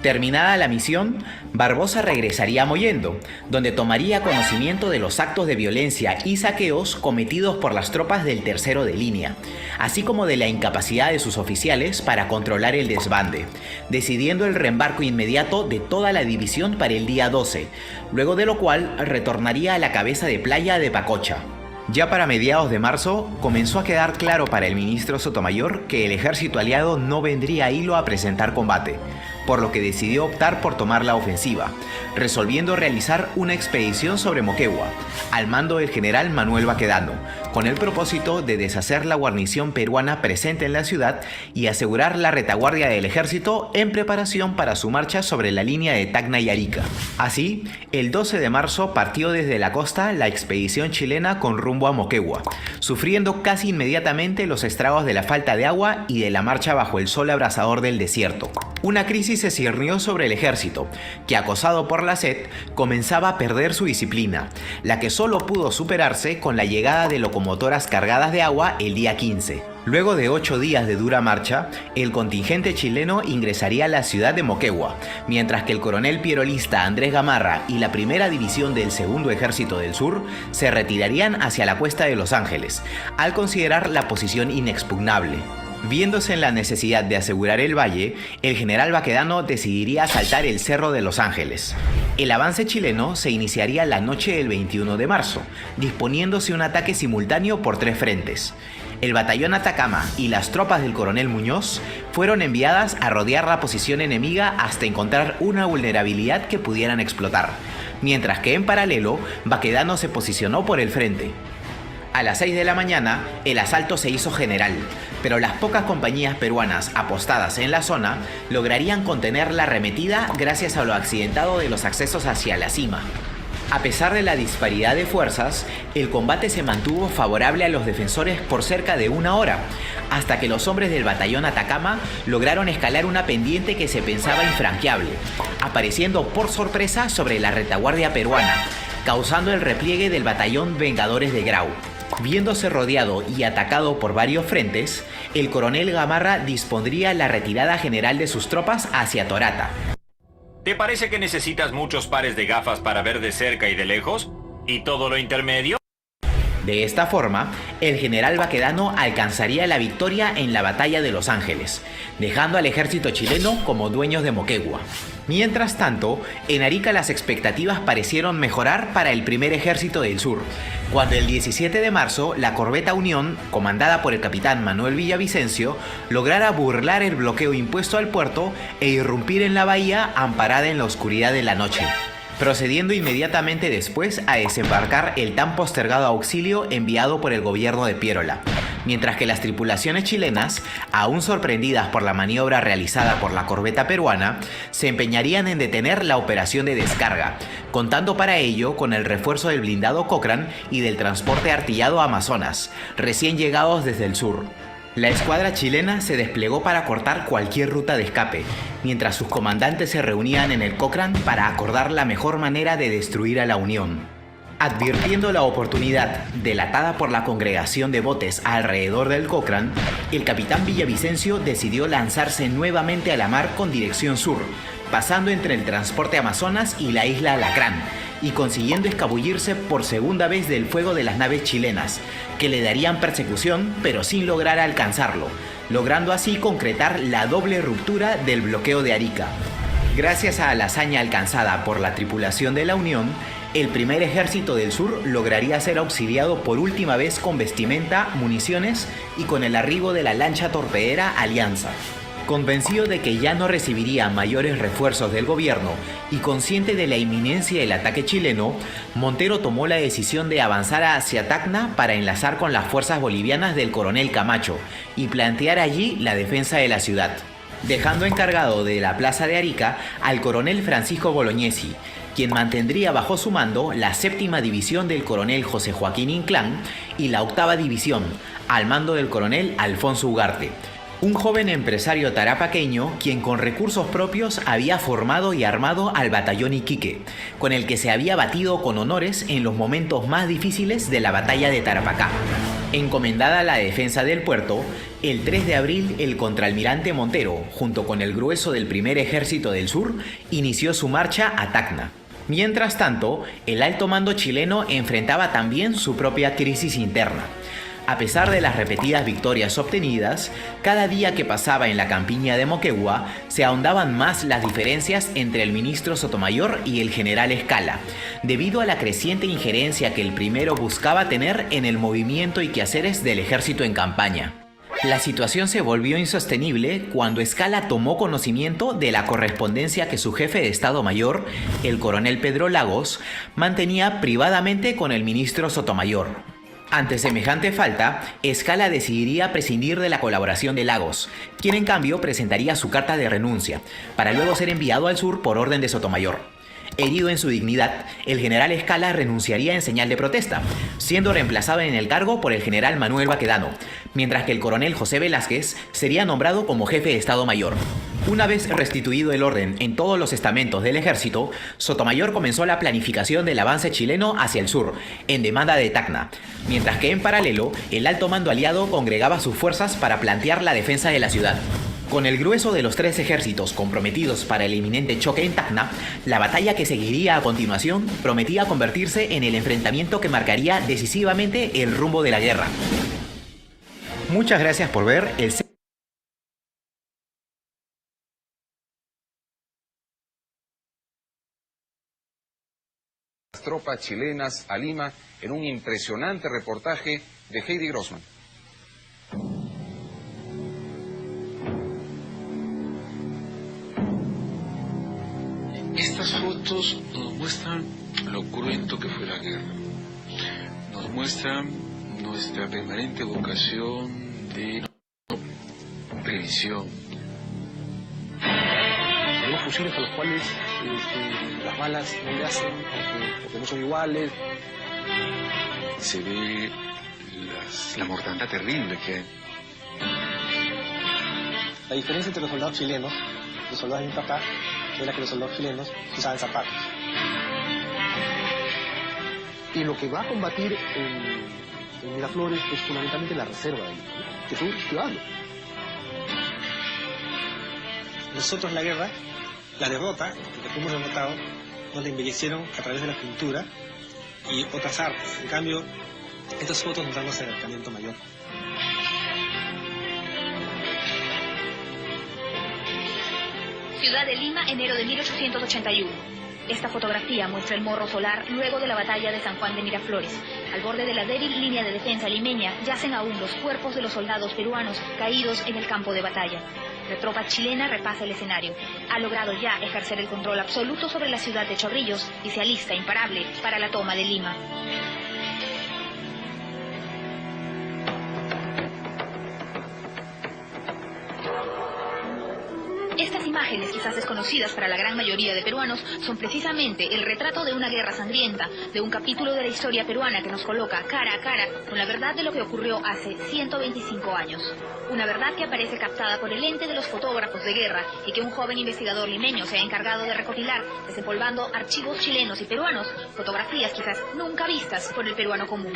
Terminada la misión, Barbosa regresaría a Mollendo, donde tomaría conocimiento de los actos de violencia y saqueos cometidos por las tropas del tercero de línea, así como de la incapacidad de sus oficiales para controlar el desbande, decidiendo el reembarco inmediato de toda la división para el día 12, luego de lo cual retornaría a la cabeza de playa de Pacocha. Ya para mediados de marzo, comenzó a quedar claro para el ministro Sotomayor que el ejército aliado no vendría a Hilo a presentar combate, por lo que decidió optar por tomar la ofensiva, resolviendo realizar una expedición sobre Moquegua, al mando del general Manuel Baquedano, con el propósito de deshacer la guarnición peruana presente en la ciudad y asegurar la retaguardia del ejército en preparación para su marcha sobre la línea de Tacna y Arica. Así, el 12 de marzo partió desde la costa la expedición chilena con rumbo a Moquegua, sufriendo casi inmediatamente los estragos de la falta de agua y de la marcha bajo el sol abrasador del desierto. Una crisis se ciernó sobre el ejército, que acosado por la sed, comenzaba a perder su disciplina, la que solo pudo superarse con la llegada de locomotoras cargadas de agua el día 15. Luego de 8 días de dura marcha, el contingente chileno ingresaría a la ciudad de Moquegua, mientras que el coronel pierolista Andrés Gamarra y la primera división del Segundo Ejército del Sur se retirarían hacia la cuesta de Los Ángeles, al considerar la posición inexpugnable. Viéndose en la necesidad de asegurar el valle, el general Baquedano decidiría asaltar el Cerro de Los Ángeles. El avance chileno se iniciaría la noche del 21 de marzo, disponiéndose un ataque simultáneo por 3 frentes. El batallón Atacama y las tropas del coronel Muñoz fueron enviadas a rodear la posición enemiga hasta encontrar una vulnerabilidad que pudieran explotar, mientras que en paralelo, Baquedano se posicionó por el frente. A las 6 de la mañana, el asalto se hizo general, pero las pocas compañías peruanas apostadas en la zona lograrían contener la arremetida gracias a lo accidentado de los accesos hacia la cima. A pesar de la disparidad de fuerzas, el combate se mantuvo favorable a los defensores por cerca de 1 hora, hasta que los hombres del batallón Atacama lograron escalar una pendiente que se pensaba infranqueable, apareciendo por sorpresa sobre la retaguardia peruana, causando el repliegue del batallón Vengadores de Grau. Viéndose rodeado y atacado por varios frentes, el coronel Gamarra dispondría la retirada general de sus tropas hacia Torata.
¿Te parece que necesitas muchos pares de gafas para ver de cerca y de lejos? ¿Y todo lo intermedio?
De esta forma, el general Baquedano alcanzaría la victoria en la batalla de Los Ángeles, dejando al ejército chileno como dueños de Moquegua. Mientras tanto, en Arica las expectativas parecieron mejorar para el primer ejército del sur, cuando el 17 de marzo la corbeta Unión, comandada por el capitán Manuel Villavicencio, lograra burlar el bloqueo impuesto al puerto e irrumpir en la bahía amparada en la oscuridad de la noche, procediendo inmediatamente después a desembarcar el tan postergado auxilio enviado por el gobierno de Piérola, mientras que las tripulaciones chilenas, aún sorprendidas por la maniobra realizada por la corbeta peruana, se empeñarían en detener la operación de descarga, contando para ello con el refuerzo del blindado Cochrane y del transporte artillado Amazonas, recién llegados desde el sur. La escuadra chilena se desplegó para cortar cualquier ruta de escape, mientras sus comandantes se reunían en el Cochrane para acordar la mejor manera de destruir a la Unión. Advirtiendo la oportunidad delatada por la congregación de botes alrededor del Cochrane, el capitán Villavicencio decidió lanzarse nuevamente a la mar con dirección sur, pasando entre el transporte Amazonas y la isla Alacrán, y consiguiendo escabullirse por segunda vez del fuego de las naves chilenas, que le darían persecución pero sin lograr alcanzarlo, logrando así concretar la doble ruptura del bloqueo de Arica. Gracias a la hazaña alcanzada por la tripulación de la Unión, el primer ejército del sur lograría ser auxiliado por última vez con vestimenta, municiones y con el arribo de la lancha torpedera Alianza. Convencido de que ya no recibiría mayores refuerzos del gobierno y consciente de la inminencia del ataque chileno, Montero tomó la decisión de avanzar hacia Tacna para enlazar con las fuerzas bolivianas del coronel Camacho y plantear allí la defensa de la ciudad, dejando encargado de la plaza de Arica al coronel Francisco Bolognesi, quien mantendría bajo su mando la 7ª división del coronel José Joaquín Inclán y la 8ª división, al mando del coronel Alfonso Ugarte, un joven empresario tarapaqueño quien con recursos propios había formado y armado al batallón Iquique, con el que se había batido con honores en los momentos más difíciles de la batalla de Tarapacá. Encomendada la defensa del puerto, el 3 de abril el contraalmirante Montero, junto con el grueso del primer ejército del sur, inició su marcha a Tacna. Mientras tanto, el alto mando chileno enfrentaba también su propia crisis interna. A pesar de las repetidas victorias obtenidas, cada día que pasaba en la campiña de Moquegua se ahondaban más las diferencias entre el ministro Sotomayor y el general Escala, debido a la creciente injerencia que el primero buscaba tener en el movimiento y quehaceres del ejército en campaña. La situación se volvió insostenible cuando Escala tomó conocimiento de la correspondencia que su jefe de Estado Mayor, el coronel Pedro Lagos, mantenía privadamente con el ministro Sotomayor. Ante semejante falta, Escala decidiría prescindir de la colaboración de Lagos, quien en cambio presentaría su carta de renuncia, para luego ser enviado al sur por orden de Sotomayor. Herido en su dignidad, el general Escala renunciaría en señal de protesta, siendo reemplazado en el cargo por el general Manuel Baquedano, mientras que el coronel José Velázquez sería nombrado como jefe de Estado Mayor. Una vez restituido el orden en todos los estamentos del ejército, Sotomayor comenzó la planificación del avance chileno hacia el sur, en demanda de Tacna, mientras que en paralelo, el alto mando aliado congregaba sus fuerzas para plantear la defensa de la ciudad. Con el grueso de los tres ejércitos comprometidos para el inminente choque en Tacna, la batalla que seguiría a continuación prometía convertirse en el enfrentamiento que marcaría decisivamente el rumbo de la guerra. Muchas gracias por ver el
tropas chilenas a Lima en un impresionante reportaje de Heidi Grossman.
Estas fotos nos muestran lo cruento que fue la guerra. Nos muestran nuestra permanente vocación de previsión.
Tenemos fusiles a los cuales las balas no le hacen porque no son iguales.
Se ve la mortandad terrible que hay.
La diferencia entre los soldados chilenos, los soldados de mi papá, era que los soldados chilenos usaban zapatos. Y lo que va a combatir en Miraflores es fundamentalmente la reserva de Lima, que son ciudadanos. Nosotros la guerra, la derrota, porque fuimos derrotados, nos la embellecieron a través de la pintura y otras artes. En cambio, estas fotos nos dan un acercamiento mayor.
Ciudad de Lima, enero de 1881. Esta fotografía muestra el Morro Solar luego de la batalla de San Juan de Miraflores. Al borde de la débil línea de defensa limeña yacen aún los cuerpos de los soldados peruanos caídos en el campo de batalla. La tropa chilena repasa el escenario. Ha logrado ya ejercer el control absoluto sobre la ciudad de Chorrillos y se alista imparable para la toma de Lima. Estas imágenes, quizás desconocidas para la gran mayoría de peruanos, son precisamente el retrato de una guerra sangrienta, de un capítulo de la historia peruana que nos coloca cara a cara con la verdad de lo que ocurrió hace 125 años. Una verdad que aparece captada por el ente de los fotógrafos de guerra y que un joven investigador limeño se ha encargado de recopilar, desempolvando archivos chilenos y peruanos, fotografías quizás nunca vistas por el peruano común.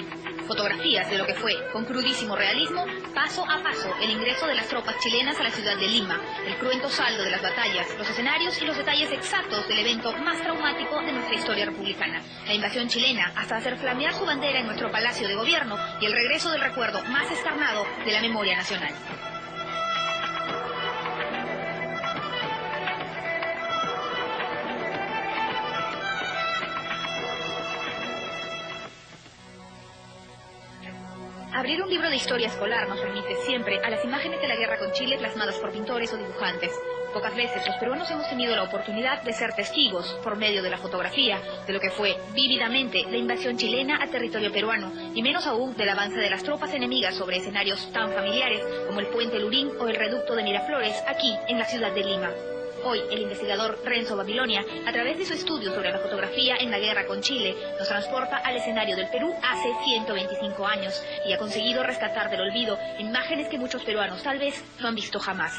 Fotografías de lo que fue, con crudísimo realismo, paso a paso, el ingreso de las tropas chilenas a la ciudad de Lima, el cruento saldo de las batallas, los escenarios y los detalles exactos del evento más traumático de nuestra historia republicana, la invasión chilena hasta hacer flamear su bandera en nuestro Palacio de Gobierno y el regreso del recuerdo más descarnado de la memoria nacional. Abrir un libro de historia escolar nos remite siempre a las imágenes de la guerra con Chile plasmadas por pintores o dibujantes. Pocas veces los peruanos hemos tenido la oportunidad de ser testigos, por medio de la fotografía, de lo que fue vívidamente la invasión chilena a territorio peruano, y menos aún del avance de las tropas enemigas sobre escenarios tan familiares como el puente Lurín o el reducto de Miraflores, aquí en la ciudad de Lima. Hoy, el investigador Renzo Babilonia, a través de su estudio sobre la fotografía en la guerra con Chile, nos transporta al escenario del Perú hace 125 años y ha conseguido rescatar del olvido imágenes que muchos peruanos tal vez no han visto jamás.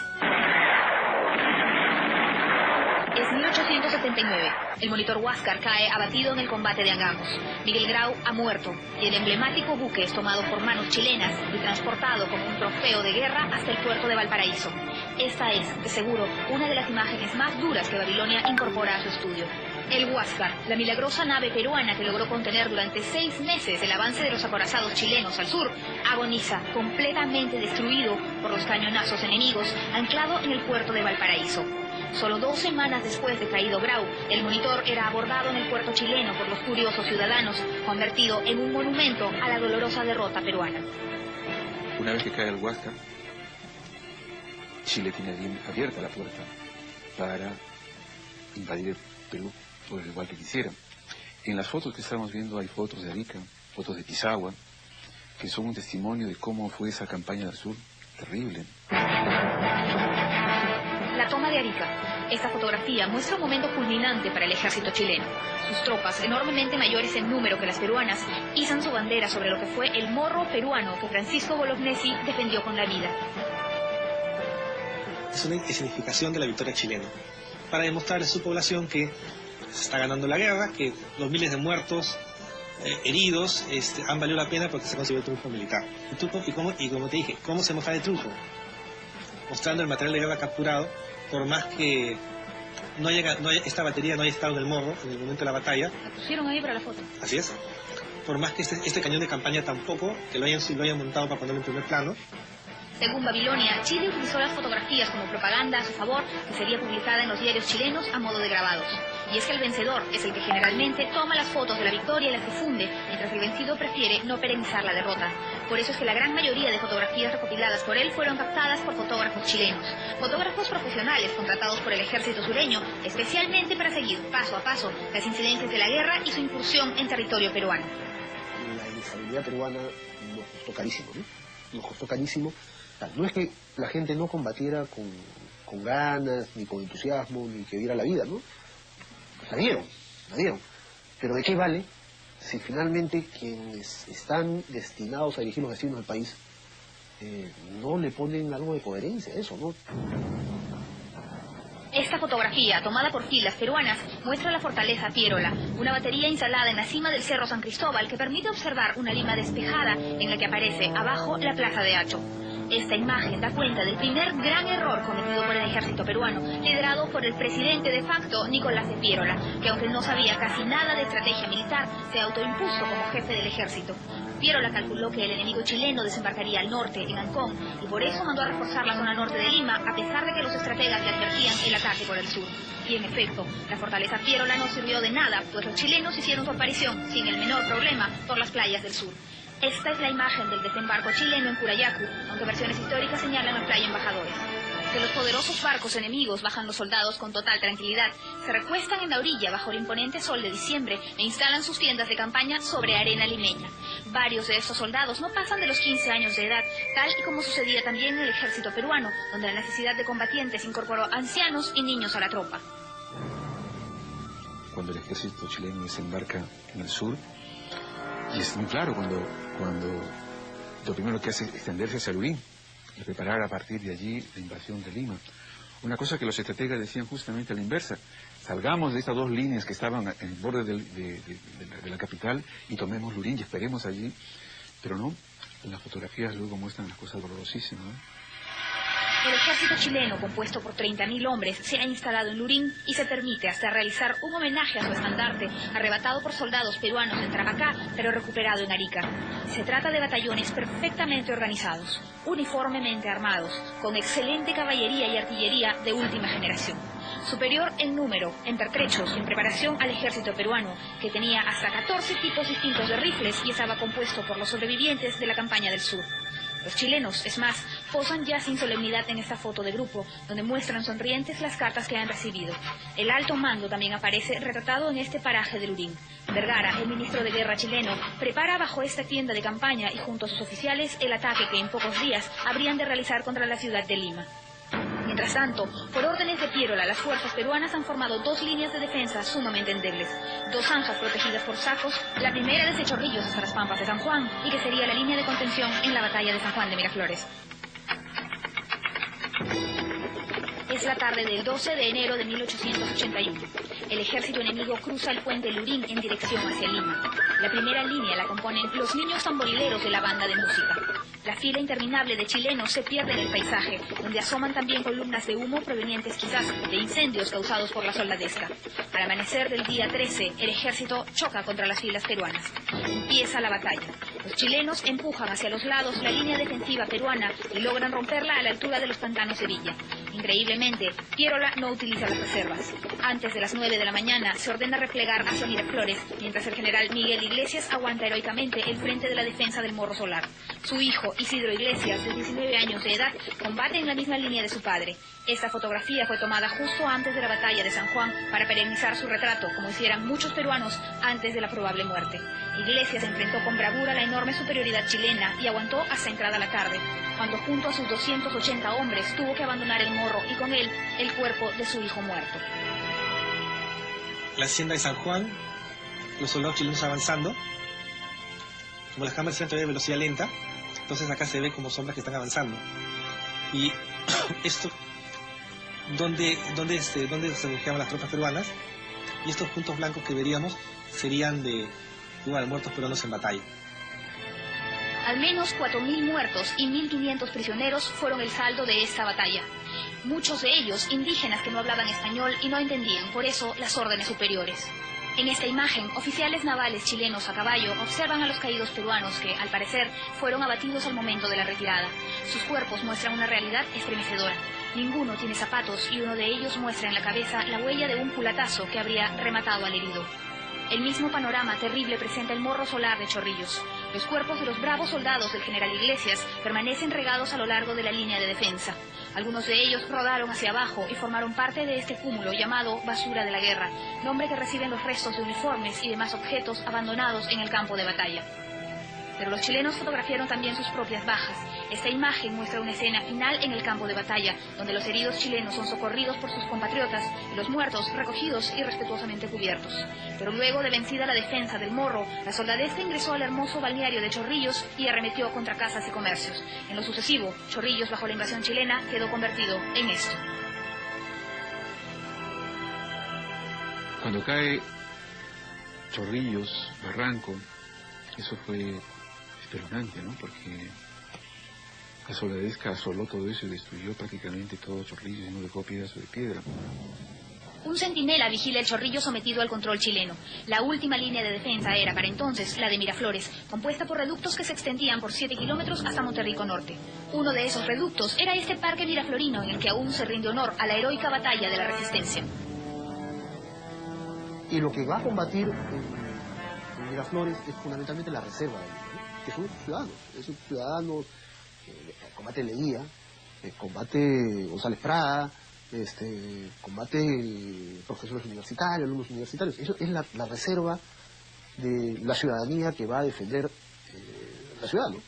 Es 1879. 1979. El monitor Huáscar cae abatido en el combate de Angamos. Miguel Grau ha muerto y el emblemático buque es tomado por manos chilenas y transportado como un trofeo de guerra hasta el puerto de Valparaíso. Esta es, de seguro, una de las imágenes más duras que Babilonia incorpora a su estudio. El Huáscar, la milagrosa nave peruana que logró contener durante 6 meses el avance de los acorazados chilenos al sur, agoniza, completamente destruido por los cañonazos enemigos, anclado en el puerto de Valparaíso. Solo 2 semanas después de caído Grau, el monitor era abordado en el puerto chileno por los curiosos ciudadanos, convertido en un monumento a la dolorosa derrota peruana.
Una vez que cae el Huáscar, Chile tiene bien abierta la puerta para invadir el Perú por el igual que quisieran. En las fotos que estamos viendo hay fotos de Arica, fotos de Pisagua, que son un testimonio de cómo fue esa campaña del sur, terrible.
La toma de Arica. Esta fotografía muestra un momento culminante para el ejército chileno. Sus tropas, enormemente mayores en número que las peruanas, izan su bandera sobre lo que fue el morro peruano que Francisco Bolognesi defendió con la vida.
Es una escenificación de la victoria chilena, para demostrarle a su población que se está ganando la guerra, que los miles de muertos, heridos, han valido la pena porque se consiguió el triunfo militar. Y como te dije, ¿cómo se muestra el triunfo? Mostrando el material de guerra capturado, por más que esta batería no haya estado en el morro en el momento de la batalla.
La pusieron ahí para la foto.
Así es. Por más que este cañón de campaña tampoco, que lo hayan montado para ponerlo en primer plano.
Según Babilonia, Chile utilizó las fotografías como propaganda a su favor, que sería publicada en los diarios chilenos a modo de grabados. Y es que el vencedor es el que generalmente toma las fotos de la victoria y las difunde, mientras el vencido prefiere no perenizar la derrota. Por eso es que la gran mayoría de fotografías recopiladas por él fueron captadas por fotógrafos chilenos, fotógrafos profesionales contratados por el ejército sureño, especialmente para seguir paso a paso las incidencias de la guerra y su incursión en territorio peruano.
La inestabilidad peruana nos costó carísimo, ¿no? Nos costó carísimo. No es que la gente no combatiera con ganas, ni con entusiasmo, ni que viera la vida, ¿no? La dieron. Pero ¿de qué vale si finalmente quienes están destinados a dirigir los destinos del país no le ponen algo de coherencia a eso, ¿no?
Esta fotografía, tomada por filas peruanas, muestra la fortaleza Piérola, una batería instalada en la cima del Cerro San Cristóbal que permite observar una Lima despejada en la que aparece abajo la Plaza de Hacho. Esta imagen da cuenta del primer gran error cometido por el ejército peruano, liderado por el presidente de facto Nicolás de Piérola, que aunque no sabía casi nada de estrategia militar, se autoimpuso como jefe del ejército. Piérola calculó que el enemigo chileno desembarcaría al norte, en Ancón, y por eso mandó a reforzar la zona norte de Lima, a pesar de que los estrategas le advertían el ataque por el sur. Y en efecto, la fortaleza Piérola no sirvió de nada, pues los chilenos hicieron su aparición, sin el menor problema, por las playas del sur. Esta es la imagen del desembarco chileno en Curayacu, aunque versiones históricas señalan la playa Embajadores. De los poderosos barcos enemigos bajan los soldados con total tranquilidad, se recuestan en la orilla bajo el imponente sol de diciembre e instalan sus tiendas de campaña sobre arena limeña. Varios de estos soldados no pasan de los 15 años de edad, tal y como sucedía también en el ejército peruano, donde la necesidad de combatientes incorporó ancianos y niños a la tropa.
Cuando el ejército chileno desembarca en el sur, y es muy claro cuando lo primero que hace es extenderse hacia Lurín y preparar a partir de allí la invasión de Lima. Una cosa que los estrategas decían justamente a la inversa: salgamos de estas 2 líneas que estaban en el borde de la capital y tomemos Lurín y esperemos allí. Pero no, en las fotografías luego muestran las cosas dolorosísimas, ¿no?
El ejército chileno, compuesto por 30.000 hombres, se ha instalado en Lurín y se permite hasta realizar un homenaje a su estandarte, arrebatado por soldados peruanos en Tarapacá, pero recuperado en Arica. Se trata de batallones perfectamente organizados, uniformemente armados, con excelente caballería y artillería de última generación. Superior en número, en pertrechos y en preparación al ejército peruano, que tenía hasta 14 tipos distintos de rifles y estaba compuesto por los sobrevivientes de la campaña del sur. Los chilenos, es más, posan ya sin solemnidad en esta foto de grupo, donde muestran sonrientes las cartas que han recibido. El alto mando también aparece retratado en este paraje de Lurín. Vergara, el ministro de Guerra chileno, prepara bajo esta tienda de campaña y junto a sus oficiales el ataque que en pocos días habrían de realizar contra la ciudad de Lima. Mientras tanto, por órdenes de Piérola, las fuerzas peruanas han formado 2 líneas de defensa sumamente endebles. 2 zanjas protegidas por sacos, la primera desde Chorrillos hasta las Pampas de San Juan, y que sería la línea de contención en la batalla de San Juan de Miraflores. Es Es la tarde del 12 de enero de 1881. El ejército enemigo cruza el puente Lurín en dirección hacia Lima. La primera línea la componen los niños tamborileros de la banda de música. La fila interminable de chilenos se pierde en el paisaje, donde asoman también columnas de humo provenientes quizás de incendios causados por la soldadesca. Al amanecer del día 13, el ejército choca contra las filas peruanas. Empieza la batalla. Los chilenos empujan hacia los lados la línea defensiva peruana y logran romperla a la altura de los pantanos de Villa. Increíblemente, Pierola no utiliza las reservas. Antes de las 9 de la mañana se ordena replegar hacia Miraflores, mientras el general Miguel Iglesias aguanta heroicamente el frente de la defensa del Morro Solar. Su hijo, Isidro Iglesias, de 19 años de edad, combate en la misma línea de su padre. Esta fotografía fue tomada justo antes de la batalla de San Juan para perenizar su retrato, como hicieran muchos peruanos antes de la probable muerte. Iglesias enfrentó con bravura la enorme superioridad chilena y aguantó hasta entrada la tarde, cuando junto a sus 280 hombres tuvo que abandonar el Morro y con él el cuerpo de su hijo muerto.
La hacienda de San Juan, los soldados chilenos avanzando. Como las cámaras se ven a velocidad lenta, entonces acá se ve como sombras que están avanzando. Y esto, donde se refugiaban las tropas peruanas, y estos puntos blancos que veríamos serían de muertos peruanos en batalla.
Al menos 4.000 muertos y 1.500 prisioneros fueron el saldo de esta batalla. Muchos de ellos indígenas que no hablaban español y no entendían, por eso, las órdenes superiores. En esta imagen, oficiales navales chilenos a caballo observan a los caídos peruanos que, al parecer, fueron abatidos al momento de la retirada. Sus cuerpos muestran una realidad estremecedora. Ninguno tiene zapatos y uno de ellos muestra en la cabeza la huella de un culatazo que habría rematado al herido. El mismo panorama terrible presenta el Morro Solar de Chorrillos. Los cuerpos de los bravos soldados del general Iglesias permanecen regados a lo largo de la línea de defensa. Algunos de ellos rodaron hacia abajo y formaron parte de este cúmulo llamado basura de la guerra, nombre que reciben los restos de uniformes y demás objetos abandonados en el campo de batalla. Pero los chilenos fotografiaron también sus propias bajas. Esta imagen muestra una escena final en el campo de batalla, donde los heridos chilenos son socorridos por sus compatriotas y los muertos recogidos y respetuosamente cubiertos. Pero luego de vencida la defensa del Morro, la soldadesca ingresó al hermoso balneario de Chorrillos y arremetió contra casas y comercios. En lo sucesivo, Chorrillos, bajo la invasión chilena, quedó convertido en esto.
Cuando cae Chorrillos, Barranco, eso fue espeluznante, ¿no? Porque la soldadesca asoló todo eso y destruyó prácticamente todo Chorrillos y no dejó pedazo de piedra.
Un centinela vigila el Chorrillo sometido al control chileno. La última línea de defensa era, para entonces, la de Miraflores, compuesta por reductos que se extendían por 7 kilómetros hasta Monterrico Norte. Uno de esos reductos era este parque miraflorino en el que aún se rinde honor a la heroica batalla de la Resistencia.
Y lo que va a combatir en Miraflores es fundamentalmente la reserva, ¿no? Que son ciudadanos, esos ciudadanos, combate Leguía, combate González Prada, combate profesores universitarios, alumnos universitarios. Eso es la reserva de la ciudadanía que va a defender la ciudad, ¿no?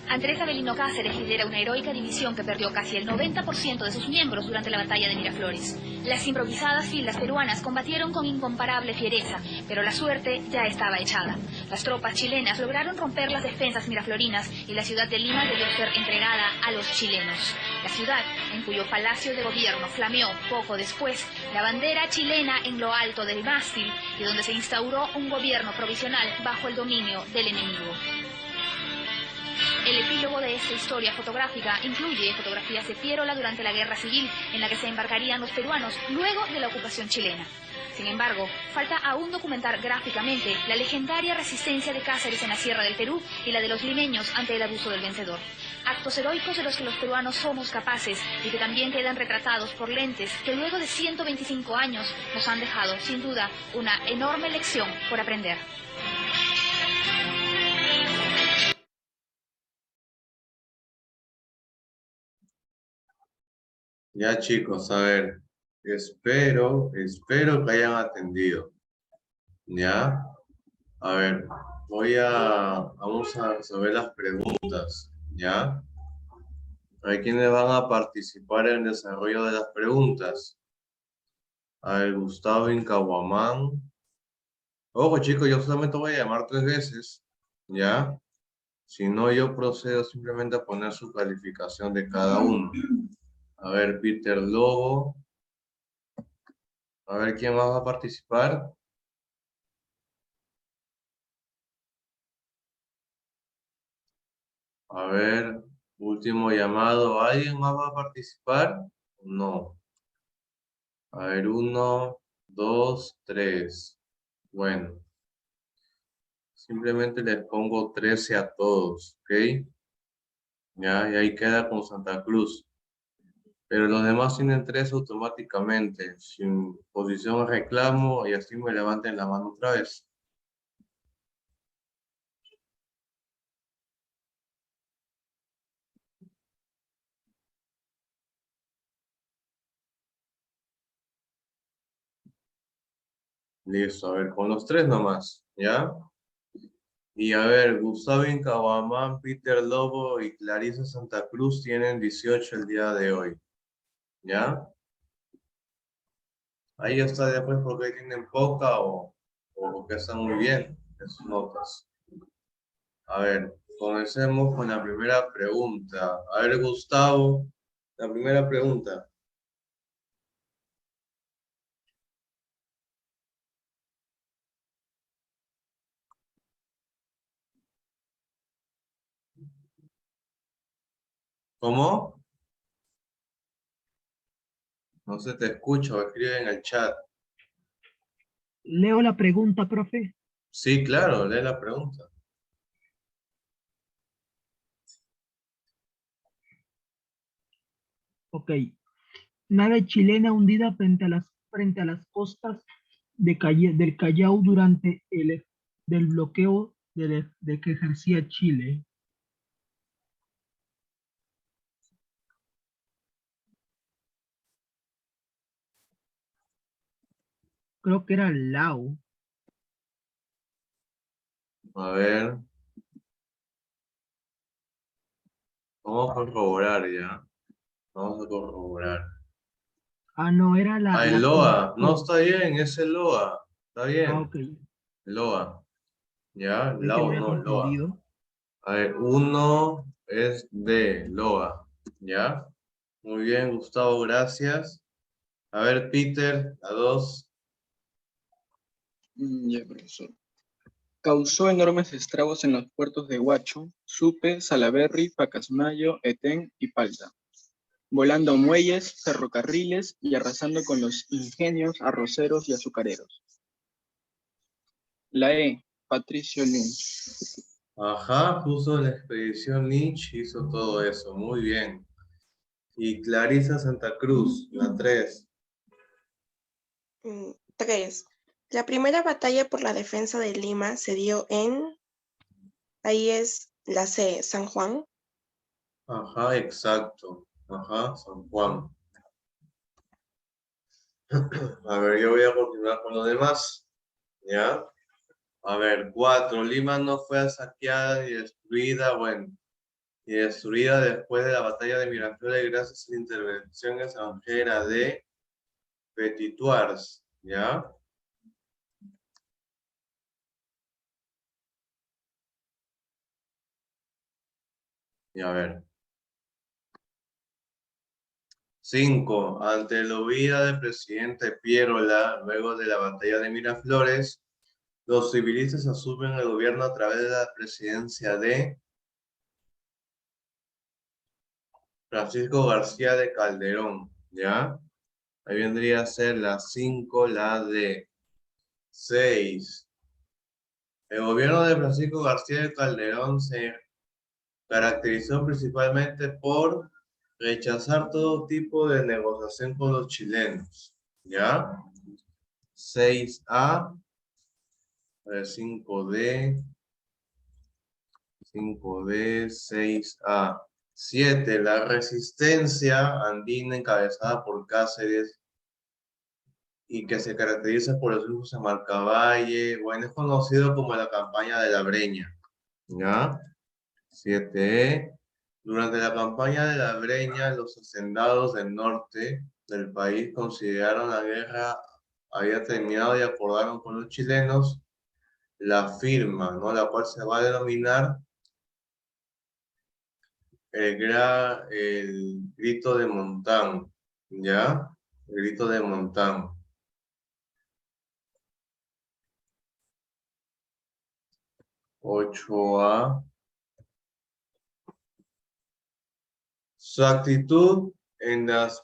Andrés Avelino Cáceres lidera una heroica división que perdió casi el 90% de sus miembros durante la batalla de Miraflores. Las improvisadas filas peruanas combatieron con incomparable fiereza, pero la suerte ya estaba echada. Las tropas chilenas lograron romper las defensas miraflorinas y la ciudad de Lima debió ser entregada a los chilenos. La ciudad, en cuyo palacio de gobierno flameó poco después la bandera chilena en lo alto del mástil y donde se instauró un gobierno provisional bajo el dominio del enemigo. El epílogo de esta historia fotográfica incluye fotografías de Pierola durante la Guerra Civil, en la que se embarcarían los peruanos luego de la ocupación chilena. Sin embargo, falta aún documentar gráficamente la legendaria resistencia de Cáceres en la Sierra del Perú y la de los limeños ante el abuso del vencedor. Actos heroicos de los que los peruanos somos capaces y que también quedan retratados por lentes que luego de 125 años nos han dejado, sin duda, una enorme lección por aprender.
Ya chicos, a ver, espero que hayan atendido. ¿Ya? A ver, vamos a resolver las preguntas, ¿ya? Hay quienes van a participar en el desarrollo de las preguntas. A ver, Gustavo Incahuamán. Ojo chicos, yo solamente voy a llamar 3 veces, ¿ya? Si no, yo procedo simplemente a poner su calificación de cada uno. A ver, Peter Lobo. A ver, ¿quién más va a participar? A ver, último llamado. ¿Alguien más va a participar? No. A ver, 1, 2, 3. Bueno. Simplemente les pongo 13 a todos, ¿ok? Ya, y ahí queda con Santa Cruz. Pero los demás tienen 3 automáticamente, sin posición de reclamo, y así me levanten la mano otra vez. Listo, a ver, con los 3 nomás, ¿ya? Y a ver, Gustavo Incahuamán, Peter Lobo y Clarisa Santa Cruz tienen 18 el día de hoy, ¿ya? Ahí está después porque tienen poca o porque están muy bien en sus notas. A ver, comencemos con la primera pregunta. A ver, Gustavo, la primera pregunta. ¿Cómo? No se te escucha, o escribe en el chat.
Leo la pregunta, profe.
Sí, claro, lee la pregunta.
Ok. Nave chilena hundida frente a las costas del Callao durante del bloqueo de que ejercía Chile. Creo que era Lao.
A ver. Vamos a corroborar ya. Vamos a corroborar.
Ah, no, era
Ah, el Loa. No, está bien, es el Loa. Está bien.
Ah, ok.
Loa. Ya,
Es que me
Lao,
había
no, Loa.
confundido.
A ver, 1 es de Loa. ¿Ya? Muy bien, Gustavo, gracias. A ver, Peter, a 2.
Ya, profesor. Causó enormes estragos en los puertos de Huacho, Supe, Salaberry, Pacasmayo, Etén y Palta, volando muelles, ferrocarriles y arrasando con los ingenios arroceros y azucareros. La E, Patricio Lynch.
Ajá, justo la expedición Lynch hizo todo eso. Muy bien. Y Clarisa Santa Cruz, la 3.
3. La primera batalla por la defensa de Lima se dio en... Ahí es la C, San Juan.
Ajá, exacto. Ajá, San Juan. A ver, yo voy a continuar con lo demás. ¿Ya? A ver, 4. Lima no fue saqueada y destruida, bueno, y destruida después de la batalla de Miraflores gracias a la intervención extranjera de Petituars, ¿ya? Y a ver. 5. Ante la huida del presidente Pierola, luego de la batalla de Miraflores, los civilistas asumen el gobierno a través de la presidencia de Francisco García de Calderón, ¿ya? Ahí vendría a ser la 5, la de 6. El gobierno de Francisco García de Calderón se caracterizó principalmente por rechazar todo tipo de negociación con los chilenos, ¿ya? 6A, 5D, 5D, 6A. 7. La resistencia andina encabezada por Cáceres y que se caracteriza por los grupos en Marcavalle, bueno, es conocido como la campaña de la Breña, ¿ya? 7E. Durante la campaña de la Breña, los hacendados del norte del país consideraron la guerra había terminado y acordaron con los chilenos la firma, ¿no? La cual se va a denominar el grito de Montán, ¿ya? El grito de Montán. (8A). Su actitud en las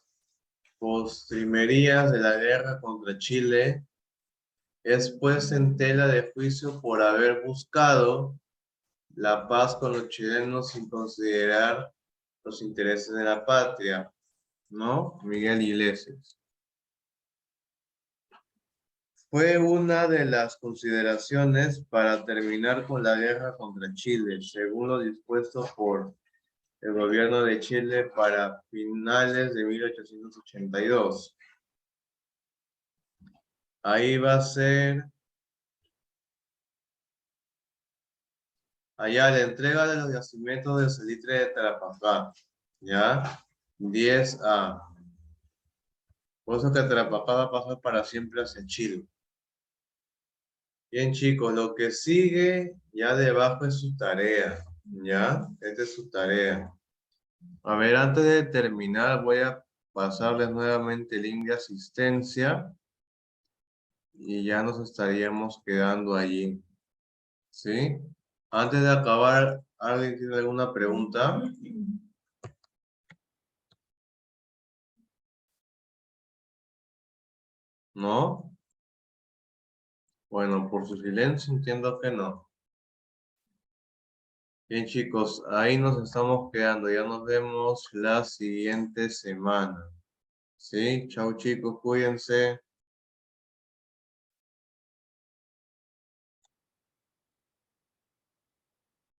postrimerías de la guerra contra Chile es puesta en tela de juicio por haber buscado la paz con los chilenos sin considerar los intereses de la patria, ¿no? Miguel Iglesias. Fue una de las consideraciones para terminar con la guerra contra Chile, según lo dispuesto por el gobierno de Chile para finales de 1882. Ahí va a ser allá la entrega de los yacimientos de salitre de Tarapacá, ¿ya? 10A. Por eso que Tarapacá va a pasar para siempre hacia Chile. Bien, chicos, lo que sigue ya debajo es su tarea, ¿ya? Esta es su tarea. A ver, antes de terminar, voy a pasarles nuevamente el link de asistencia y ya nos estaríamos quedando allí, ¿sí? Antes de acabar, ¿alguien tiene alguna pregunta? ¿No? Bueno, por su silencio entiendo que no. Bien, chicos, ahí nos estamos quedando. Ya nos vemos la siguiente semana. ¿Sí? Chao, chicos, cuídense.